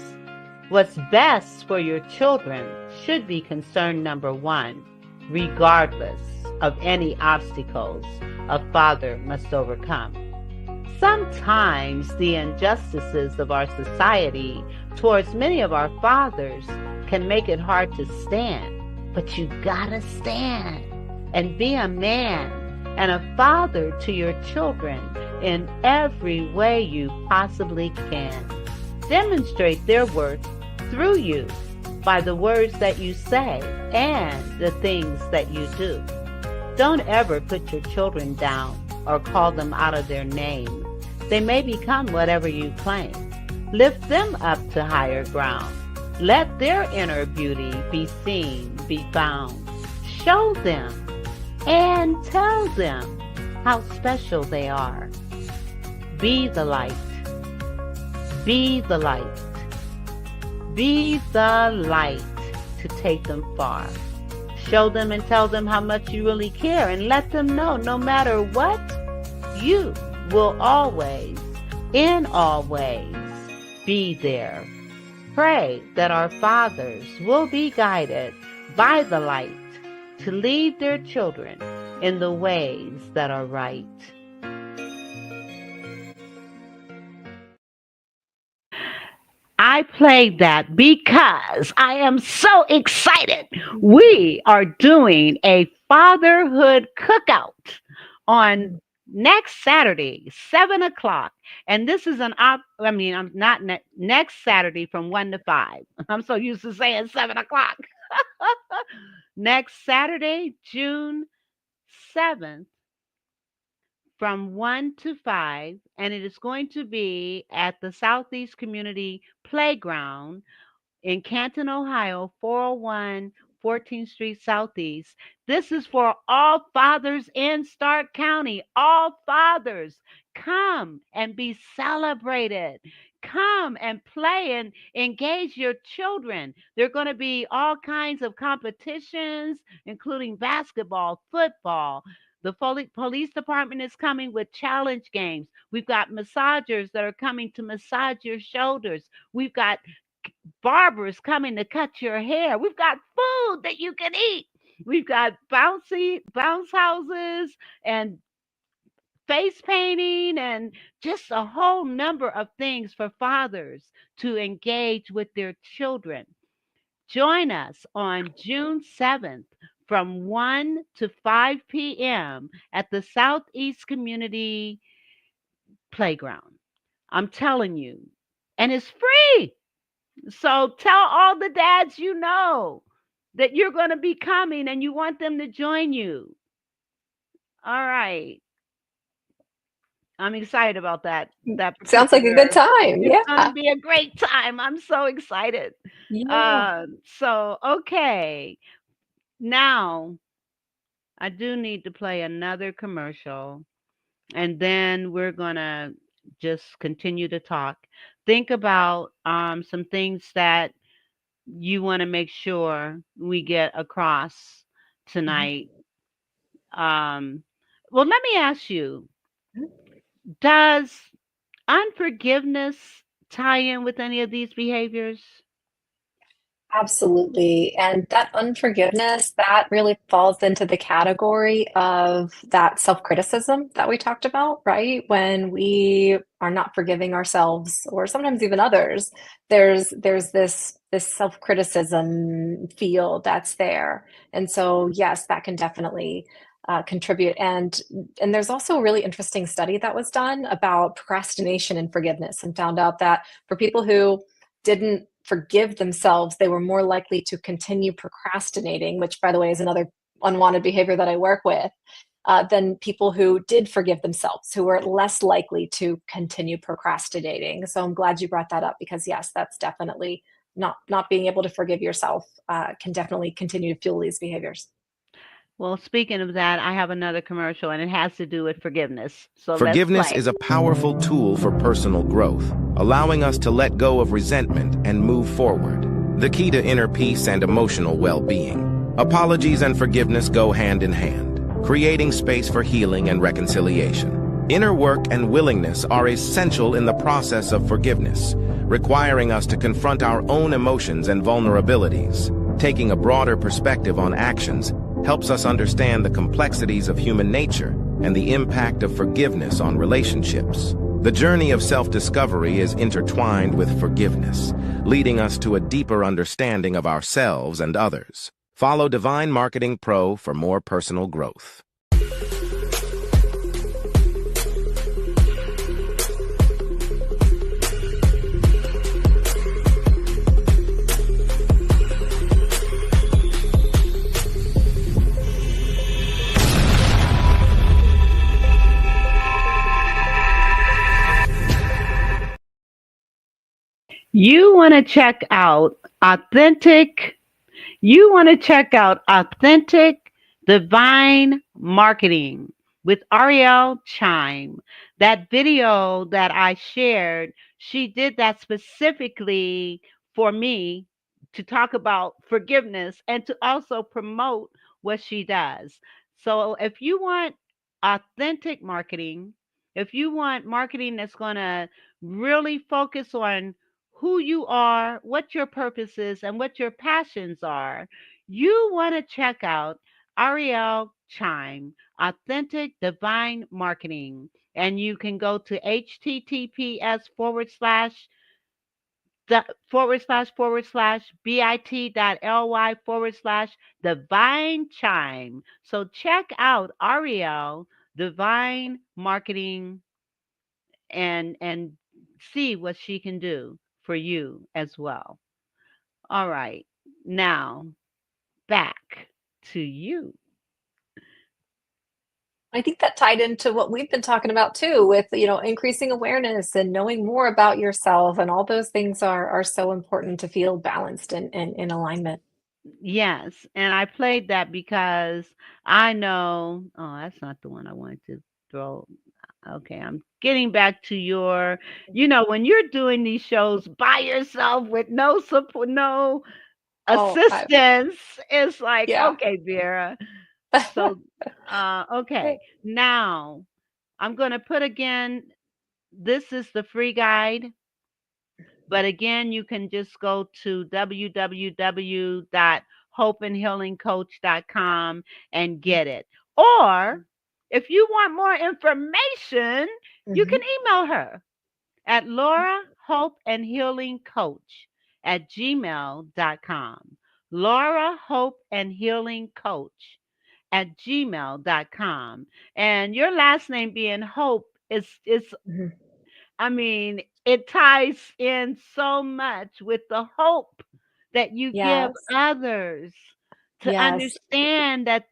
[SPEAKER 2] What's best for your children should be concern number one, regardless of any obstacles a father must overcome. Sometimes the injustices of our society towards many of our fathers can make it hard to stand, but you gotta stand and be a man and a father to your children in every way you possibly can. Demonstrate their worth through you by the words that you say and the things that you do. Don't ever put your children down or call them out of their name. They may become whatever you claim. Lift them up to higher ground. Let their inner beauty be seen, be found. Show them and tell them how special they are. Be the light. Be the light. Be the light to take them far. Show them and tell them how much you really care and let them know no matter what, you will always, in all ways, be there. Pray that our fathers will be guided by the light to lead their children in the ways that are right. I played that because I am so excited. We are doing a fatherhood cookout on next Saturday, 7 o'clock. And this is I'm not next Saturday from 1 to 5. I'm so used to saying 7 o'clock. Next Saturday, June 7th from 1 to 5, and it is going to be at the Southeast Community Playground in Canton, Ohio, 401 14th Street Southeast. This is for all fathers in Stark County. All fathers, come and be celebrated. Come and play and engage your children. There are going to be all kinds of competitions, including basketball, football. The police department is coming with challenge games. We've got massagers that are coming to massage your shoulders. We've got barbers coming to cut your hair. We've got food that you can eat. We've got bounce houses and face painting and just a whole number of things for fathers to engage with their children. Join us on June 7th from 1 to 5 p.m. at the Southeast Community Playground. I'm telling you, and it's free. So tell all the dads you know that you're going to be coming and you want them to join you. All right. I'm excited about that
[SPEAKER 3] Sounds like a good
[SPEAKER 2] particular.
[SPEAKER 3] time.
[SPEAKER 2] It's going to
[SPEAKER 3] Yeah.
[SPEAKER 2] be a great time. I'm so excited.
[SPEAKER 3] Yeah.
[SPEAKER 2] So okay. Now I do need to play another commercial and then we're going to just continue to talk. Think about some things that you want to make sure we get across
[SPEAKER 3] Mhm.
[SPEAKER 2] tonight. Um, well, let me ask you, does unforgiveness tie in with any of these behaviors?
[SPEAKER 3] Absolutely. And that unforgiveness, that really falls into the category of that self-criticism that we talked about, right? When we are not forgiving ourselves or sometimes even others, there's this self-criticism feel that's there. And so yes, that can definitely contribute. And there's also a really interesting study that was done about procrastination and forgiveness and found out that for people who didn't forgive themselves, they were more likely to continue procrastinating, which, by the way, is another unwanted behavior that I work with, than people who did forgive themselves, who were less likely to continue procrastinating. So I'm glad you brought that up because, yes, that's definitely not being able to forgive yourself can definitely continue to fuel these behaviors.
[SPEAKER 2] Well, speaking of that, I have another commercial and it has to do with forgiveness. So let's
[SPEAKER 4] Forgiveness
[SPEAKER 2] play.
[SPEAKER 4] is a powerful tool for personal growth, allowing us to let go of resentment and move forward. The key to inner peace and emotional well-being. Apologies and forgiveness go hand in hand, creating space for healing and reconciliation. Inner work and willingness are essential in the process of forgiveness, requiring us to confront our own emotions and vulnerabilities. Taking a broader perspective on actions helps us understand the complexities of human nature and the impact of forgiveness on relationships. The journey of self-discovery is intertwined with forgiveness, leading us to a deeper understanding of ourselves and others. Follow Divine Marketing Pro for more personal growth.
[SPEAKER 2] You want to check out authentic You want to check out Authentic Divine Marketing with Ariel Chime. That video that I shared, she did that specifically for me to talk about forgiveness and to also promote what she does. So if you want authentic marketing, if you want marketing that's going to really focus on who you are, what your purpose is, and what your passions are, you want to check out Ariel Chime, Authentic Divine Marketing. And you can go to https bit.ly/divine chime. So check out Ariel Divine Marketing and see what she can do for you as well. All right. Now back to you.
[SPEAKER 3] I think that tied into what we've been talking about too, with increasing awareness and knowing more about yourself, and all those things are so important to feel balanced and in alignment.
[SPEAKER 2] Yes, and I played that because I know, oh, that's not the one I wanted to throw. Okay, I'm getting back to your, when you're doing these shows by yourself with no support, no
[SPEAKER 3] Oh,
[SPEAKER 2] assistance, it's like,
[SPEAKER 3] yeah.
[SPEAKER 2] okay, Vera. So, okay, now I'm going to put again, this is the free guide. But again, you can just go to www.hopeandhealingcoach.com and get it. Or if you want more information, you can
[SPEAKER 3] Mhm.
[SPEAKER 2] email her at Laura Hope and Healing Coach at gmail.com. Laura Hope and Healing Coach at gmail.com. And your last name being Hope is
[SPEAKER 3] Mhm.
[SPEAKER 2] I mean, it ties in so much with the hope that you give
[SPEAKER 3] Yes.
[SPEAKER 2] others to
[SPEAKER 3] Yes.
[SPEAKER 2] understand that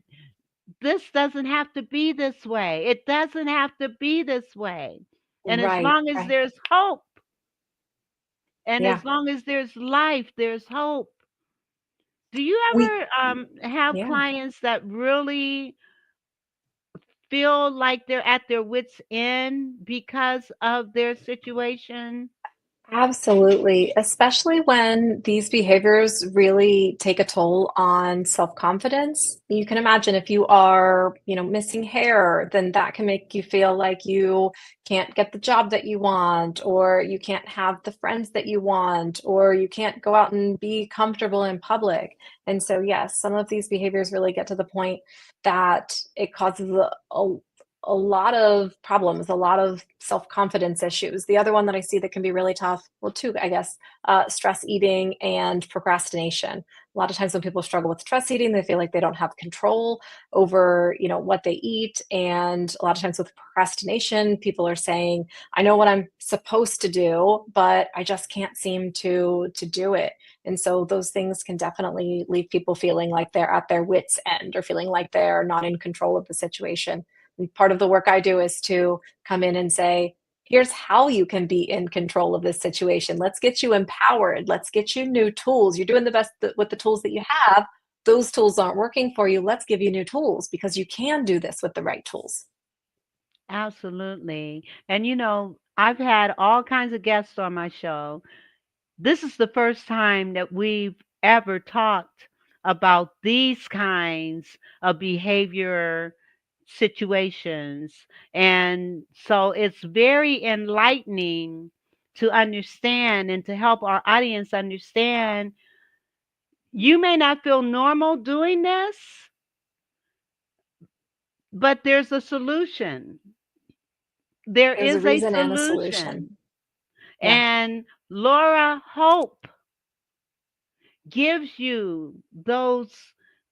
[SPEAKER 2] this doesn't have to be this way. It doesn't have to be this way. And as
[SPEAKER 3] Right.
[SPEAKER 2] long as
[SPEAKER 3] Right.
[SPEAKER 2] there's hope and
[SPEAKER 3] Yeah.
[SPEAKER 2] as long as there's life, there's hope. Do you
[SPEAKER 3] We.
[SPEAKER 2] ever have
[SPEAKER 3] Yeah.
[SPEAKER 2] clients that really feel like they're at their wits' end because of their situation?
[SPEAKER 3] Absolutely, especially when these behaviors really take a toll on self-confidence. You can imagine if you are, missing hair, then that can make you feel like you can't get the job that you want, or you can't have the friends that you want, or you can't go out and be comfortable in public. And so, yes, some of these behaviors really get to the point that it causes a lot of problems, a lot of self-confidence issues. The other one that I see that can be really tough, well, two, I guess, stress eating and procrastination. A lot of times when people struggle with stress eating, they feel like they don't have control over, what they eat. And a lot of times with procrastination, people are saying, I know what I'm supposed to do, but I just can't seem to do it. And so those things can definitely leave people feeling like they're at their wits' end, or feeling like they're not in control of the situation. And part of the work I do is to come in and say, here's how you can be in control of this situation. Let's get you empowered. Let's get you new tools. You're doing the best with the tools that you have. Those tools aren't working for you. Let's give you new tools, because you can do this with the right tools.
[SPEAKER 2] Absolutely. And I've had all kinds of guests on my show. This is the first time that we've ever talked about these kinds of behavior situations. And so it's very enlightening to understand and to help our audience understand you may not feel normal doing this, but there's a solution. There
[SPEAKER 3] There's a
[SPEAKER 2] is a
[SPEAKER 3] reason and a solution.
[SPEAKER 2] solution.
[SPEAKER 3] Yeah.
[SPEAKER 2] And Laura Hope gives you those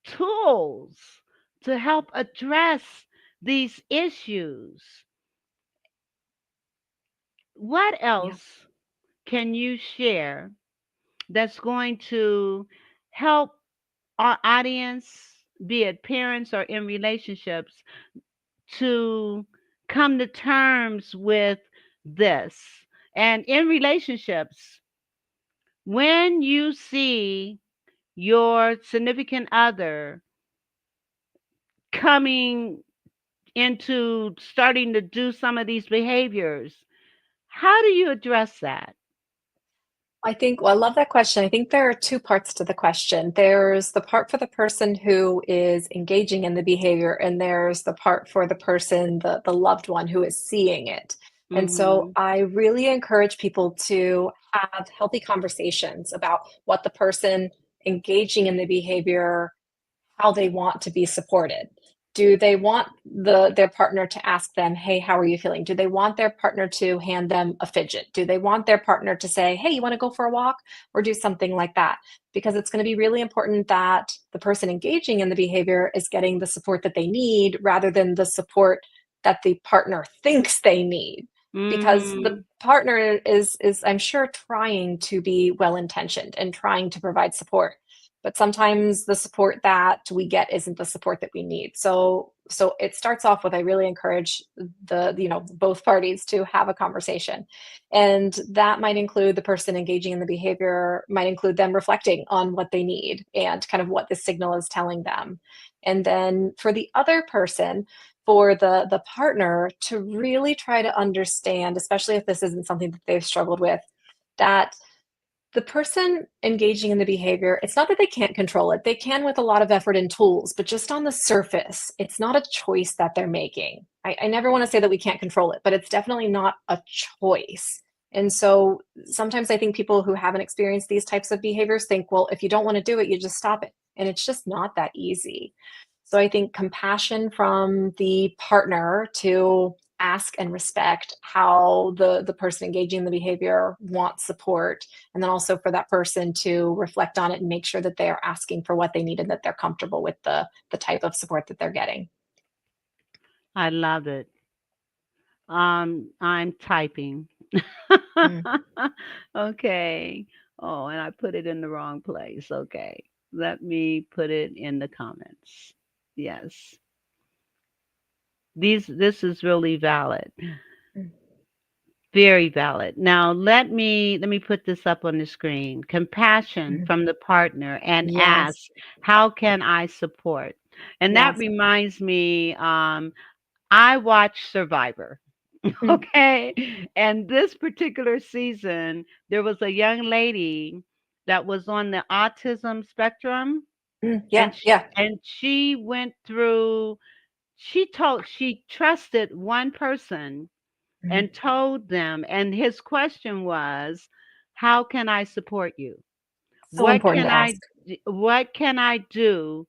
[SPEAKER 2] tools to help address these issues. What
[SPEAKER 3] Yeah.
[SPEAKER 2] else can you share that's going to help our audience, be it parents or in relationships, to come to terms with this? And in relationships, when you see your significant other coming into starting to do some of these behaviors, how do you address that?
[SPEAKER 3] Well, I love that question. I think there are two parts to the question. There's the part for the person who is engaging in the behavior, and there's the part for the person, the loved one who is seeing it. And so
[SPEAKER 2] Mhm.
[SPEAKER 3] I really encourage people to have healthy conversations about what the person engaging in the behavior, how they want to be supported. Do they want their partner to ask them, hey, how are you feeling? Do they want their partner to hand them a fidget? Do they want their partner to say, hey, you want to go for a walk, or do something like that? Because it's going to be really important that the person engaging in the behavior is getting the support that they need rather than the support that the partner thinks they need. Because the partner is I'm sure trying to be well-intentioned and trying to provide support, but sometimes the support that we get isn't the support that we need. So it starts off with, I really encourage both parties to have a conversation, and that might include the person engaging in the behavior, might include them reflecting on what they need and kind of what the signal is telling them. And then for the other person, for the partner to really try to understand, especially if this isn't something that they've struggled with, that the person engaging in the behavior, it's not that they can't control it. They can with a lot of effort and tools, but just on the surface, it's not a choice that they're making. I never want to say that we can't control it, but it's definitely not a choice. And so sometimes I think people who haven't experienced these types of behaviors think, well, if you don't want to do it, you just stop it. And it's just not that easy. So I think compassion from the partner to ask and respect how the person engaging in the behavior wants support, and then also for that person to reflect on it and make sure that they are asking for what they need and that they're comfortable with the type of support that they're getting.
[SPEAKER 2] I love it. I'm typing.
[SPEAKER 3] Mm.
[SPEAKER 2] Okay. Oh, and I put it in the wrong place. Okay. Let me put it in the comments. Yes. This is really valid.
[SPEAKER 3] Mm.
[SPEAKER 2] Very valid. Now let me put this up on the screen. Compassion
[SPEAKER 3] Mhm.
[SPEAKER 2] from the partner and ask,
[SPEAKER 3] Yes.
[SPEAKER 2] how can I support? And that
[SPEAKER 3] Yes.
[SPEAKER 2] reminds me, I watch Survivor.
[SPEAKER 3] Mm.
[SPEAKER 2] Okay. And this particular season, there was a young lady that was on the autism spectrum,
[SPEAKER 3] Mm.
[SPEAKER 2] and
[SPEAKER 3] Yeah. Yeah.
[SPEAKER 2] she went through, she trusted one person
[SPEAKER 3] Mm.
[SPEAKER 2] and told them, and his question was, how can I support you?
[SPEAKER 3] So
[SPEAKER 2] What
[SPEAKER 3] important
[SPEAKER 2] can
[SPEAKER 3] to
[SPEAKER 2] I
[SPEAKER 3] ask.
[SPEAKER 2] what can I do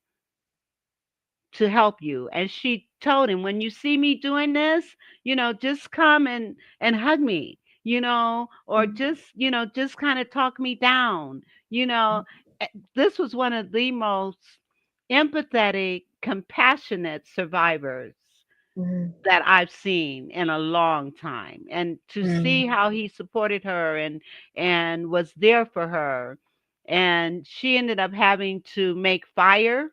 [SPEAKER 2] to help you? And she told him, when you see me doing this, just come and hug me, or
[SPEAKER 3] Mm.
[SPEAKER 2] just kind of talk me down. you
[SPEAKER 3] Mm.
[SPEAKER 2] know Eh, this was one of the most empathetic, compassionate survivors
[SPEAKER 3] Mm.
[SPEAKER 2] that I've seen in a long time. And to
[SPEAKER 3] Mm.
[SPEAKER 2] see how he supported her and was there for her. And she ended up having to make fire,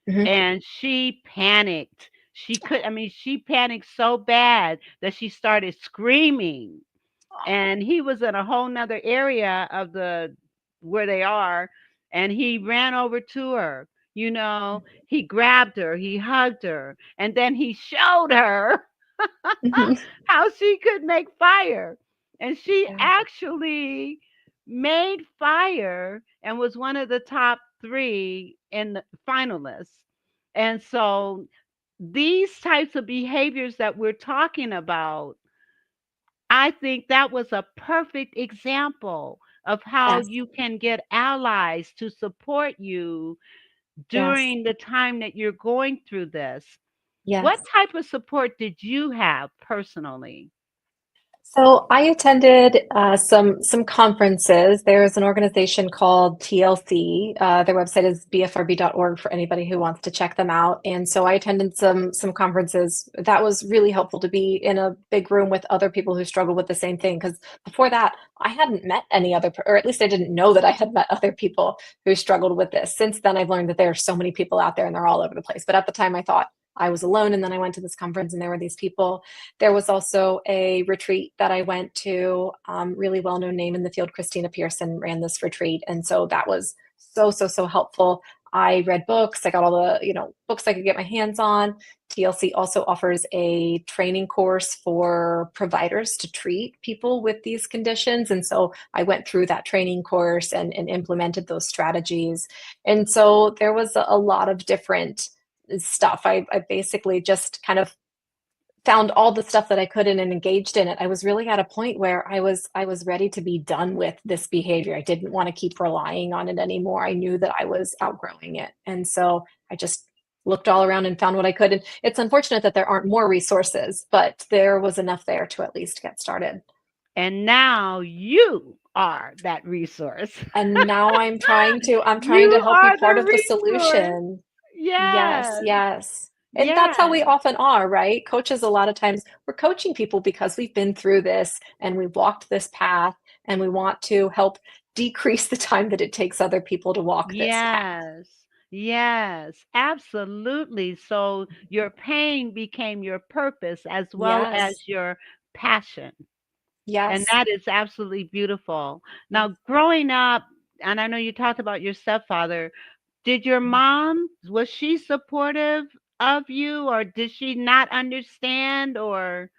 [SPEAKER 3] Mhm.
[SPEAKER 2] and she panicked. She panicked so bad that she started screaming. And he was in a whole nother area of the where they are, and he ran over to her. He grabbed her, he hugged her, and then he showed her
[SPEAKER 3] Mhm.
[SPEAKER 2] how she could make fire. And she
[SPEAKER 3] Yeah.
[SPEAKER 2] actually made fire and was one of the top 3 in the finalists. And so these types of behaviors that we're talking about, I think that was a perfect example of how
[SPEAKER 3] Yes.
[SPEAKER 2] you can get allies to support you
[SPEAKER 3] Yes.
[SPEAKER 2] during the time that you're going through this. What
[SPEAKER 3] Yes.
[SPEAKER 2] type of support did you have personally?
[SPEAKER 3] So I attended some conferences. There's an organization called TLC. Their website is bfrb.org for anybody who wants to check them out. And so I attended some conferences. That was really helpful to be in a big room with other people who struggle with the same thing. Because before that, I hadn't met any other, or at least I didn't know that I had met other people who struggled with this. Since then, I've learned that there are so many people out there and they're all over the place. But at the time, I thought I was alone. And then I went to this conference and there were these people. There was also a retreat that I went to, really well-known name in the field, Christina Pearson ran this retreat. And so that was so helpful. I read books. I got all the, books I could get my hands on. TLC also offers a training course for providers to treat people with these conditions. And so I went through that training course and implemented those strategies. And so there was a lot of different stuff. I basically just kind of found all the stuff that I could and engaged in it. I was really at a point where I was ready to be done with this behavior. I didn't want to keep relying on it anymore. I knew that I was outgrowing it. And so I just looked all around and found what I could. And it's unfortunate that there aren't more resources, but there was enough there to at least get started.
[SPEAKER 2] And now you are that resource.
[SPEAKER 3] And now I'm trying to
[SPEAKER 2] You
[SPEAKER 3] help be
[SPEAKER 2] are
[SPEAKER 3] part
[SPEAKER 2] the
[SPEAKER 3] of the
[SPEAKER 2] resource.
[SPEAKER 3] solution. Yes,
[SPEAKER 2] Yes.
[SPEAKER 3] yes. And that's how we
[SPEAKER 2] Yes.
[SPEAKER 3] often are, right? Coaches, a lot of times, we're coaching people because we've been through this and we've walked this path, and we want to help decrease the time that it takes other people to walk this path.
[SPEAKER 2] Yes. Yes. Absolutely. So your pain became your purpose as well
[SPEAKER 3] Yes,
[SPEAKER 2] as your passion. And
[SPEAKER 3] yes.
[SPEAKER 2] that is absolutely beautiful. Now, growing up, and I know you talked about your stepfather, did your mom, was she supportive of you, or did she not understand, or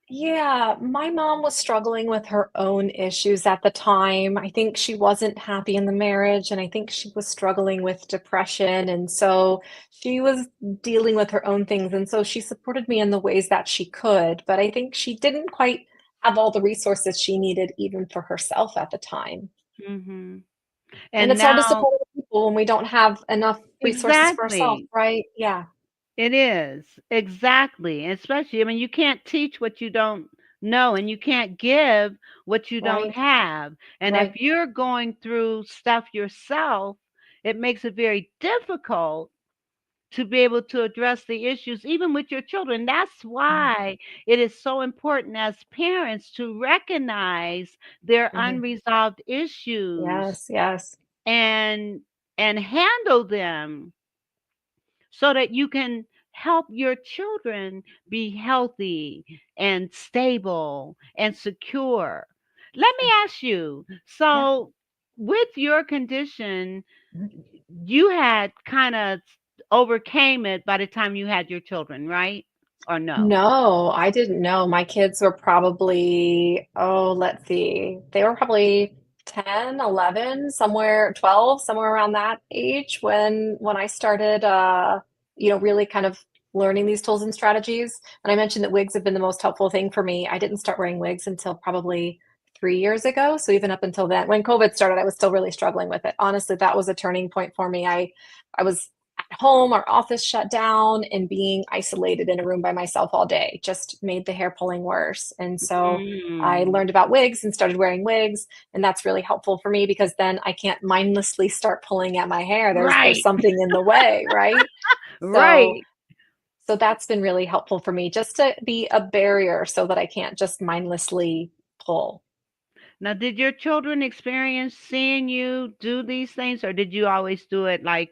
[SPEAKER 3] Yeah, my mom was struggling with her own issues at the time. I think she wasn't happy in the marriage, and I think she was struggling with depression. And so she was dealing with her own things. And so she supported me in the ways that she could, but I think she didn't quite have all the resources she needed, even for herself at the time.
[SPEAKER 2] mhm.
[SPEAKER 3] And
[SPEAKER 2] And
[SPEAKER 3] it's hard to
[SPEAKER 2] now
[SPEAKER 3] support other people when we don't have enough resources for ourselves,
[SPEAKER 2] exactly.
[SPEAKER 3] right? Yeah,
[SPEAKER 2] It is. Exactly. Especially, I mean, you can't teach what you don't know, and you can't give what you don't
[SPEAKER 3] right,
[SPEAKER 2] have. And if
[SPEAKER 3] right.
[SPEAKER 2] you're going through stuff yourself, it makes it very difficult to be able to address the issues even with your children. That's
[SPEAKER 3] Mm,
[SPEAKER 2] why it is so important as parents to recognize their
[SPEAKER 3] mhm.
[SPEAKER 2] unresolved issues
[SPEAKER 3] Yes, yes.
[SPEAKER 2] and handle them so that you can help your children be healthy and stable and secure. Let me
[SPEAKER 3] Sure.
[SPEAKER 2] ask you,
[SPEAKER 3] Yeah.
[SPEAKER 2] so with your condition,
[SPEAKER 3] Mhm.
[SPEAKER 2] you had kind of overcame it by the time you had your children, right? Or no?
[SPEAKER 3] No, I didn't know. My kids were probably, oh, let's see. They were probably 10, 11, somewhere 12, somewhere around that age when I started really kind of learning these tools and strategies. And I mentioned that wigs have been the most helpful thing for me. I didn't start wearing wigs until probably 3 years ago. So even up until then, when COVID started, I was still really struggling with it. Honestly, that was a turning point for me. I was at home, our office shut down, and being isolated in a room by myself all day just made the hair pulling worse. And so I
[SPEAKER 2] Mm,
[SPEAKER 3] learned about wigs and started wearing wigs, and that's really helpful for me because then I can't mindlessly start pulling at my hair. There's
[SPEAKER 2] right,
[SPEAKER 3] something in the way, right? So
[SPEAKER 2] right.
[SPEAKER 3] so that's been really helpful for me just to be a barrier so that I can't just mindlessly pull.
[SPEAKER 2] Now, did your children experience seeing you do these things, or did you always do it like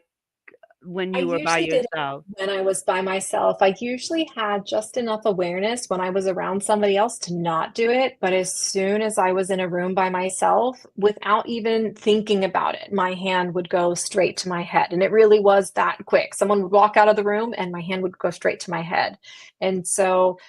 [SPEAKER 2] when
[SPEAKER 3] I
[SPEAKER 2] you were by
[SPEAKER 3] usually did it
[SPEAKER 2] yourself?
[SPEAKER 3] when I was by myself. I usually had just enough awareness when I was around somebody else to not do it. But as soon as I was in a room by myself, without even thinking about it, my hand would go straight to my head. And it really was that quick. Someone would walk out of the room and my hand would go straight to my head. And so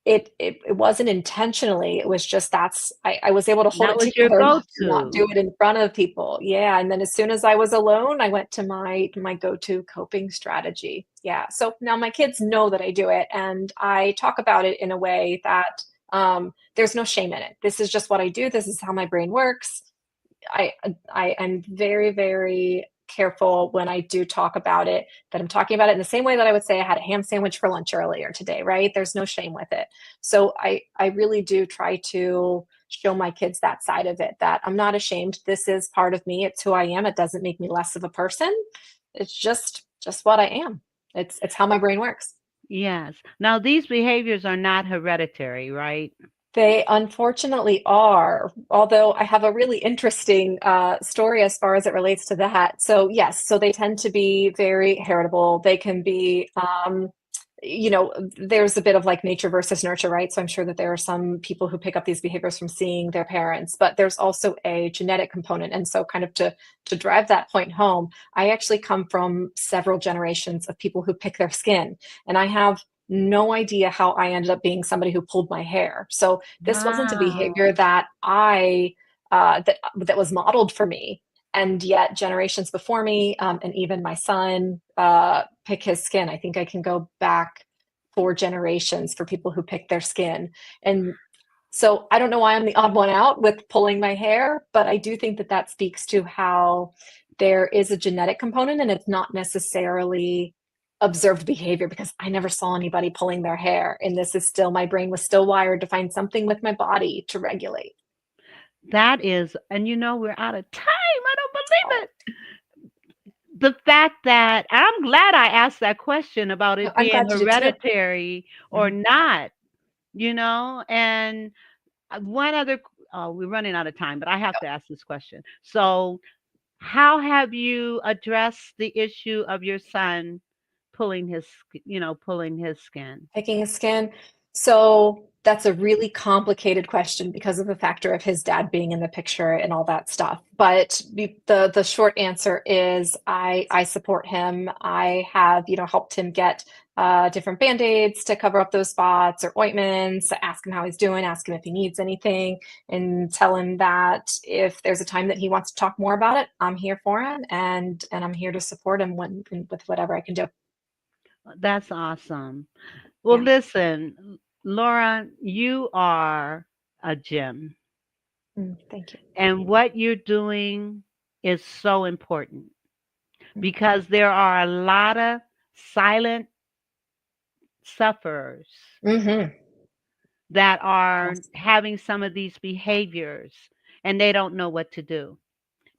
[SPEAKER 3] it wasn't intentionally, it was just I was able to hold
[SPEAKER 2] That
[SPEAKER 3] it
[SPEAKER 2] was your
[SPEAKER 3] together enough to not
[SPEAKER 2] go-to.
[SPEAKER 3] do it in front of people. Yeah, and then as soon as I was alone, I went to my go-to coping strategy. Yeah, so now my kids know that I do it, and I talk about it in a way that, there's no shame in it. This is just what I do, this is how my brain works. I'm very, very careful when I do talk about it, that I'm talking about it in the same way that I would say I had a ham sandwich for lunch earlier today, right? There's no shame with it. So I really do try to show my kids that side of it, that I'm not ashamed. This is part of me. It's who I am. It doesn't make me less of a person. It's just what I am. It's how my brain works.
[SPEAKER 2] Yes. Now, these behaviors are not hereditary, right?
[SPEAKER 3] They unfortunately are, although I have a really interesting story as far as it relates to that. So, yes, so they tend to be very heritable. They can be, there's a bit of like nature versus nurture, right? So, I'm sure that there are some people who pick up these behaviors from seeing their parents, but there's also a genetic component. And so, kind of to drive that point home, I actually come from several generations of people who pick their skin, and I have no idea how I ended up being somebody who pulled my hair. So this wasn't a behavior
[SPEAKER 2] Wow.
[SPEAKER 3] that that was modeled for me, and yet generations before me, and even my son pick his skin. I think I can go back 4 generations for people who pick their skin, and so I don't know why I'm the odd one out with pulling my hair, but I do think that that speaks to how there is a genetic component, and it's not necessarily, 100% hereditary. It's just, just what I do. This is how my brain works. So I don't know why I'm the odd one out with pulling my hair, but I do think that that speaks to how there is a genetic component, and it's not necessarily 100% hereditary. It's just what I do. This is how my brain works. So I don't know why I'm the odd one out with pulling my hair, but I do think that that speaks to how there is a genetic component, and it's not necessarily 100% observed behavior because I never saw anybody pulling their hair. And this is still, my brain was still wired to find something with my body to regulate.
[SPEAKER 2] That is, and we're out of time. I don't believe
[SPEAKER 3] Oh,
[SPEAKER 2] it. The fact that I'm glad I asked that question about it
[SPEAKER 3] I'm
[SPEAKER 2] being
[SPEAKER 3] glad you did too.
[SPEAKER 2] hereditary or
[SPEAKER 3] Mhm.
[SPEAKER 2] not, and one other, oh, we're running out of time, but I have to ask this question. So, how have you addressed the issue of your son pulling his skin?
[SPEAKER 3] Picking his skin. So that's a really complicated question because of the factor of his dad being in the picture and all that stuff. But the short answer is I support him. I have helped him get different band-aids to cover up those spots or ointments. Ask him how he's doing. Ask him if he needs anything, and tell him that if there's a time that he wants to talk more about it, I'm here for him, and I'm here to support him with whatever I can do.
[SPEAKER 2] That's awesome. Well,
[SPEAKER 3] Yeah.
[SPEAKER 2] listen, Laura, you are a gem,
[SPEAKER 3] Thank you.
[SPEAKER 2] and what you're doing is so important
[SPEAKER 3] Mm.
[SPEAKER 2] because there are a lot of silent sufferers
[SPEAKER 3] Mm-hmm.
[SPEAKER 2] that are
[SPEAKER 3] Yes.
[SPEAKER 2] having some of these behaviors and they don't know what to do.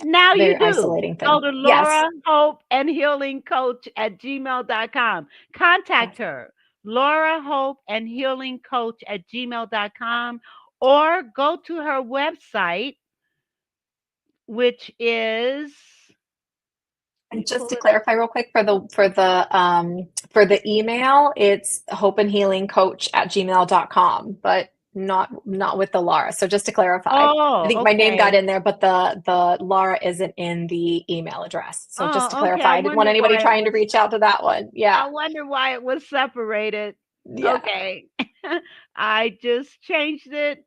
[SPEAKER 2] Now you
[SPEAKER 3] Very
[SPEAKER 2] do.
[SPEAKER 3] isolating
[SPEAKER 2] Go
[SPEAKER 3] thing.
[SPEAKER 2] to
[SPEAKER 3] Yes.
[SPEAKER 2] Laura Hope and Healing Coach at gmail.com.
[SPEAKER 3] Yes.
[SPEAKER 2] Contact her, Laura Hope and Healing Coach at gmail.com, or go to her website, which is, let me
[SPEAKER 3] And just
[SPEAKER 2] pull
[SPEAKER 3] to
[SPEAKER 2] it up.
[SPEAKER 3] clarify real quick for the email, it's hopeandhealingcoach@gmail.com, but not with the Laura. So just to clarify, I
[SPEAKER 2] Oh,
[SPEAKER 3] think my name got
[SPEAKER 2] okay.
[SPEAKER 3] in there, but the Laura isn't in the email address. So just to
[SPEAKER 2] Oh, okay. I
[SPEAKER 3] clarify, I didn't want
[SPEAKER 2] wonder
[SPEAKER 3] anybody
[SPEAKER 2] why it
[SPEAKER 3] trying to
[SPEAKER 2] was
[SPEAKER 3] reach out to that one. Yeah.
[SPEAKER 2] I wonder why it was separated.
[SPEAKER 3] Yeah.
[SPEAKER 2] Okay. I just changed it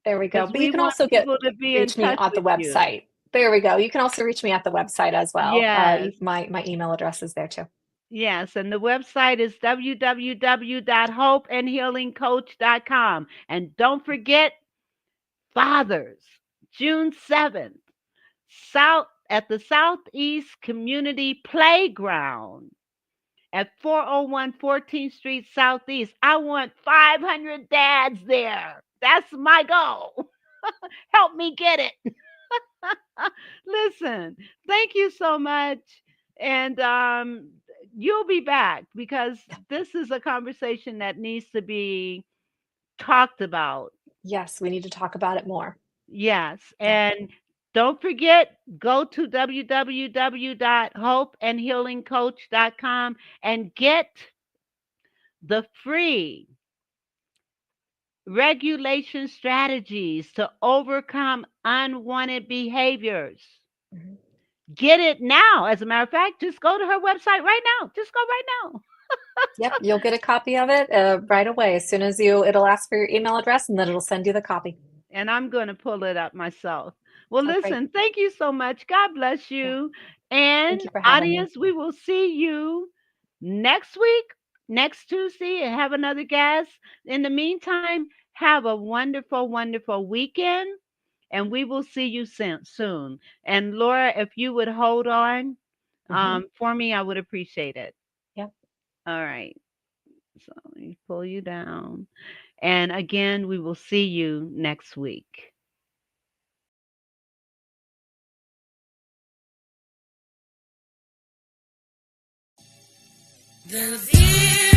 [SPEAKER 3] There we go.
[SPEAKER 2] because
[SPEAKER 3] But you
[SPEAKER 2] we
[SPEAKER 3] can
[SPEAKER 2] want
[SPEAKER 3] also
[SPEAKER 2] people to be in
[SPEAKER 3] reach me
[SPEAKER 2] touch
[SPEAKER 3] at the
[SPEAKER 2] with you.
[SPEAKER 3] website. There we go. You can also reach me at the website as well.
[SPEAKER 2] Yes.
[SPEAKER 3] My email address is there too.
[SPEAKER 2] Yes, and the website is www.hopeandhealingcoach.com. And don't forget Fathers, June 7th, at the Southeast Community Playground at 401 14th Street Southeast. I want 500 dads there. That's my goal. Help me get it. Listen, thank you so much. And you'll be back because this is a conversation that needs to be talked about.
[SPEAKER 3] Yes, we need to talk about it more.
[SPEAKER 2] Yes.
[SPEAKER 3] Yeah.
[SPEAKER 2] And don't forget, go to www.hopeandhealingcoach.com and get the free regulation strategies to overcome unwanted behaviors.
[SPEAKER 3] Mhm.
[SPEAKER 2] Get it now. As a matter of fact, just go to her website right now. Just go right now.
[SPEAKER 3] Yep, you'll get a copy of it right away. As soon as it'll ask for your email address and then it'll send you the copy.
[SPEAKER 2] And I'm going to pull it up myself. Well,
[SPEAKER 3] Oh, great.
[SPEAKER 2] listen, thank you so much. God bless
[SPEAKER 3] Yeah.
[SPEAKER 2] you.
[SPEAKER 3] Thank
[SPEAKER 2] And
[SPEAKER 3] you for having me.
[SPEAKER 2] audience, we will see you next week, next Tuesday, and have another guest. In the meantime, have a wonderful, wonderful weekend. And we will see you soon. And Laura, if you would hold on
[SPEAKER 3] Hmm.
[SPEAKER 2] for me, I would appreciate it.
[SPEAKER 3] Yep.
[SPEAKER 2] All right. So let me pull you down. And again, we will see you next week.
[SPEAKER 1] The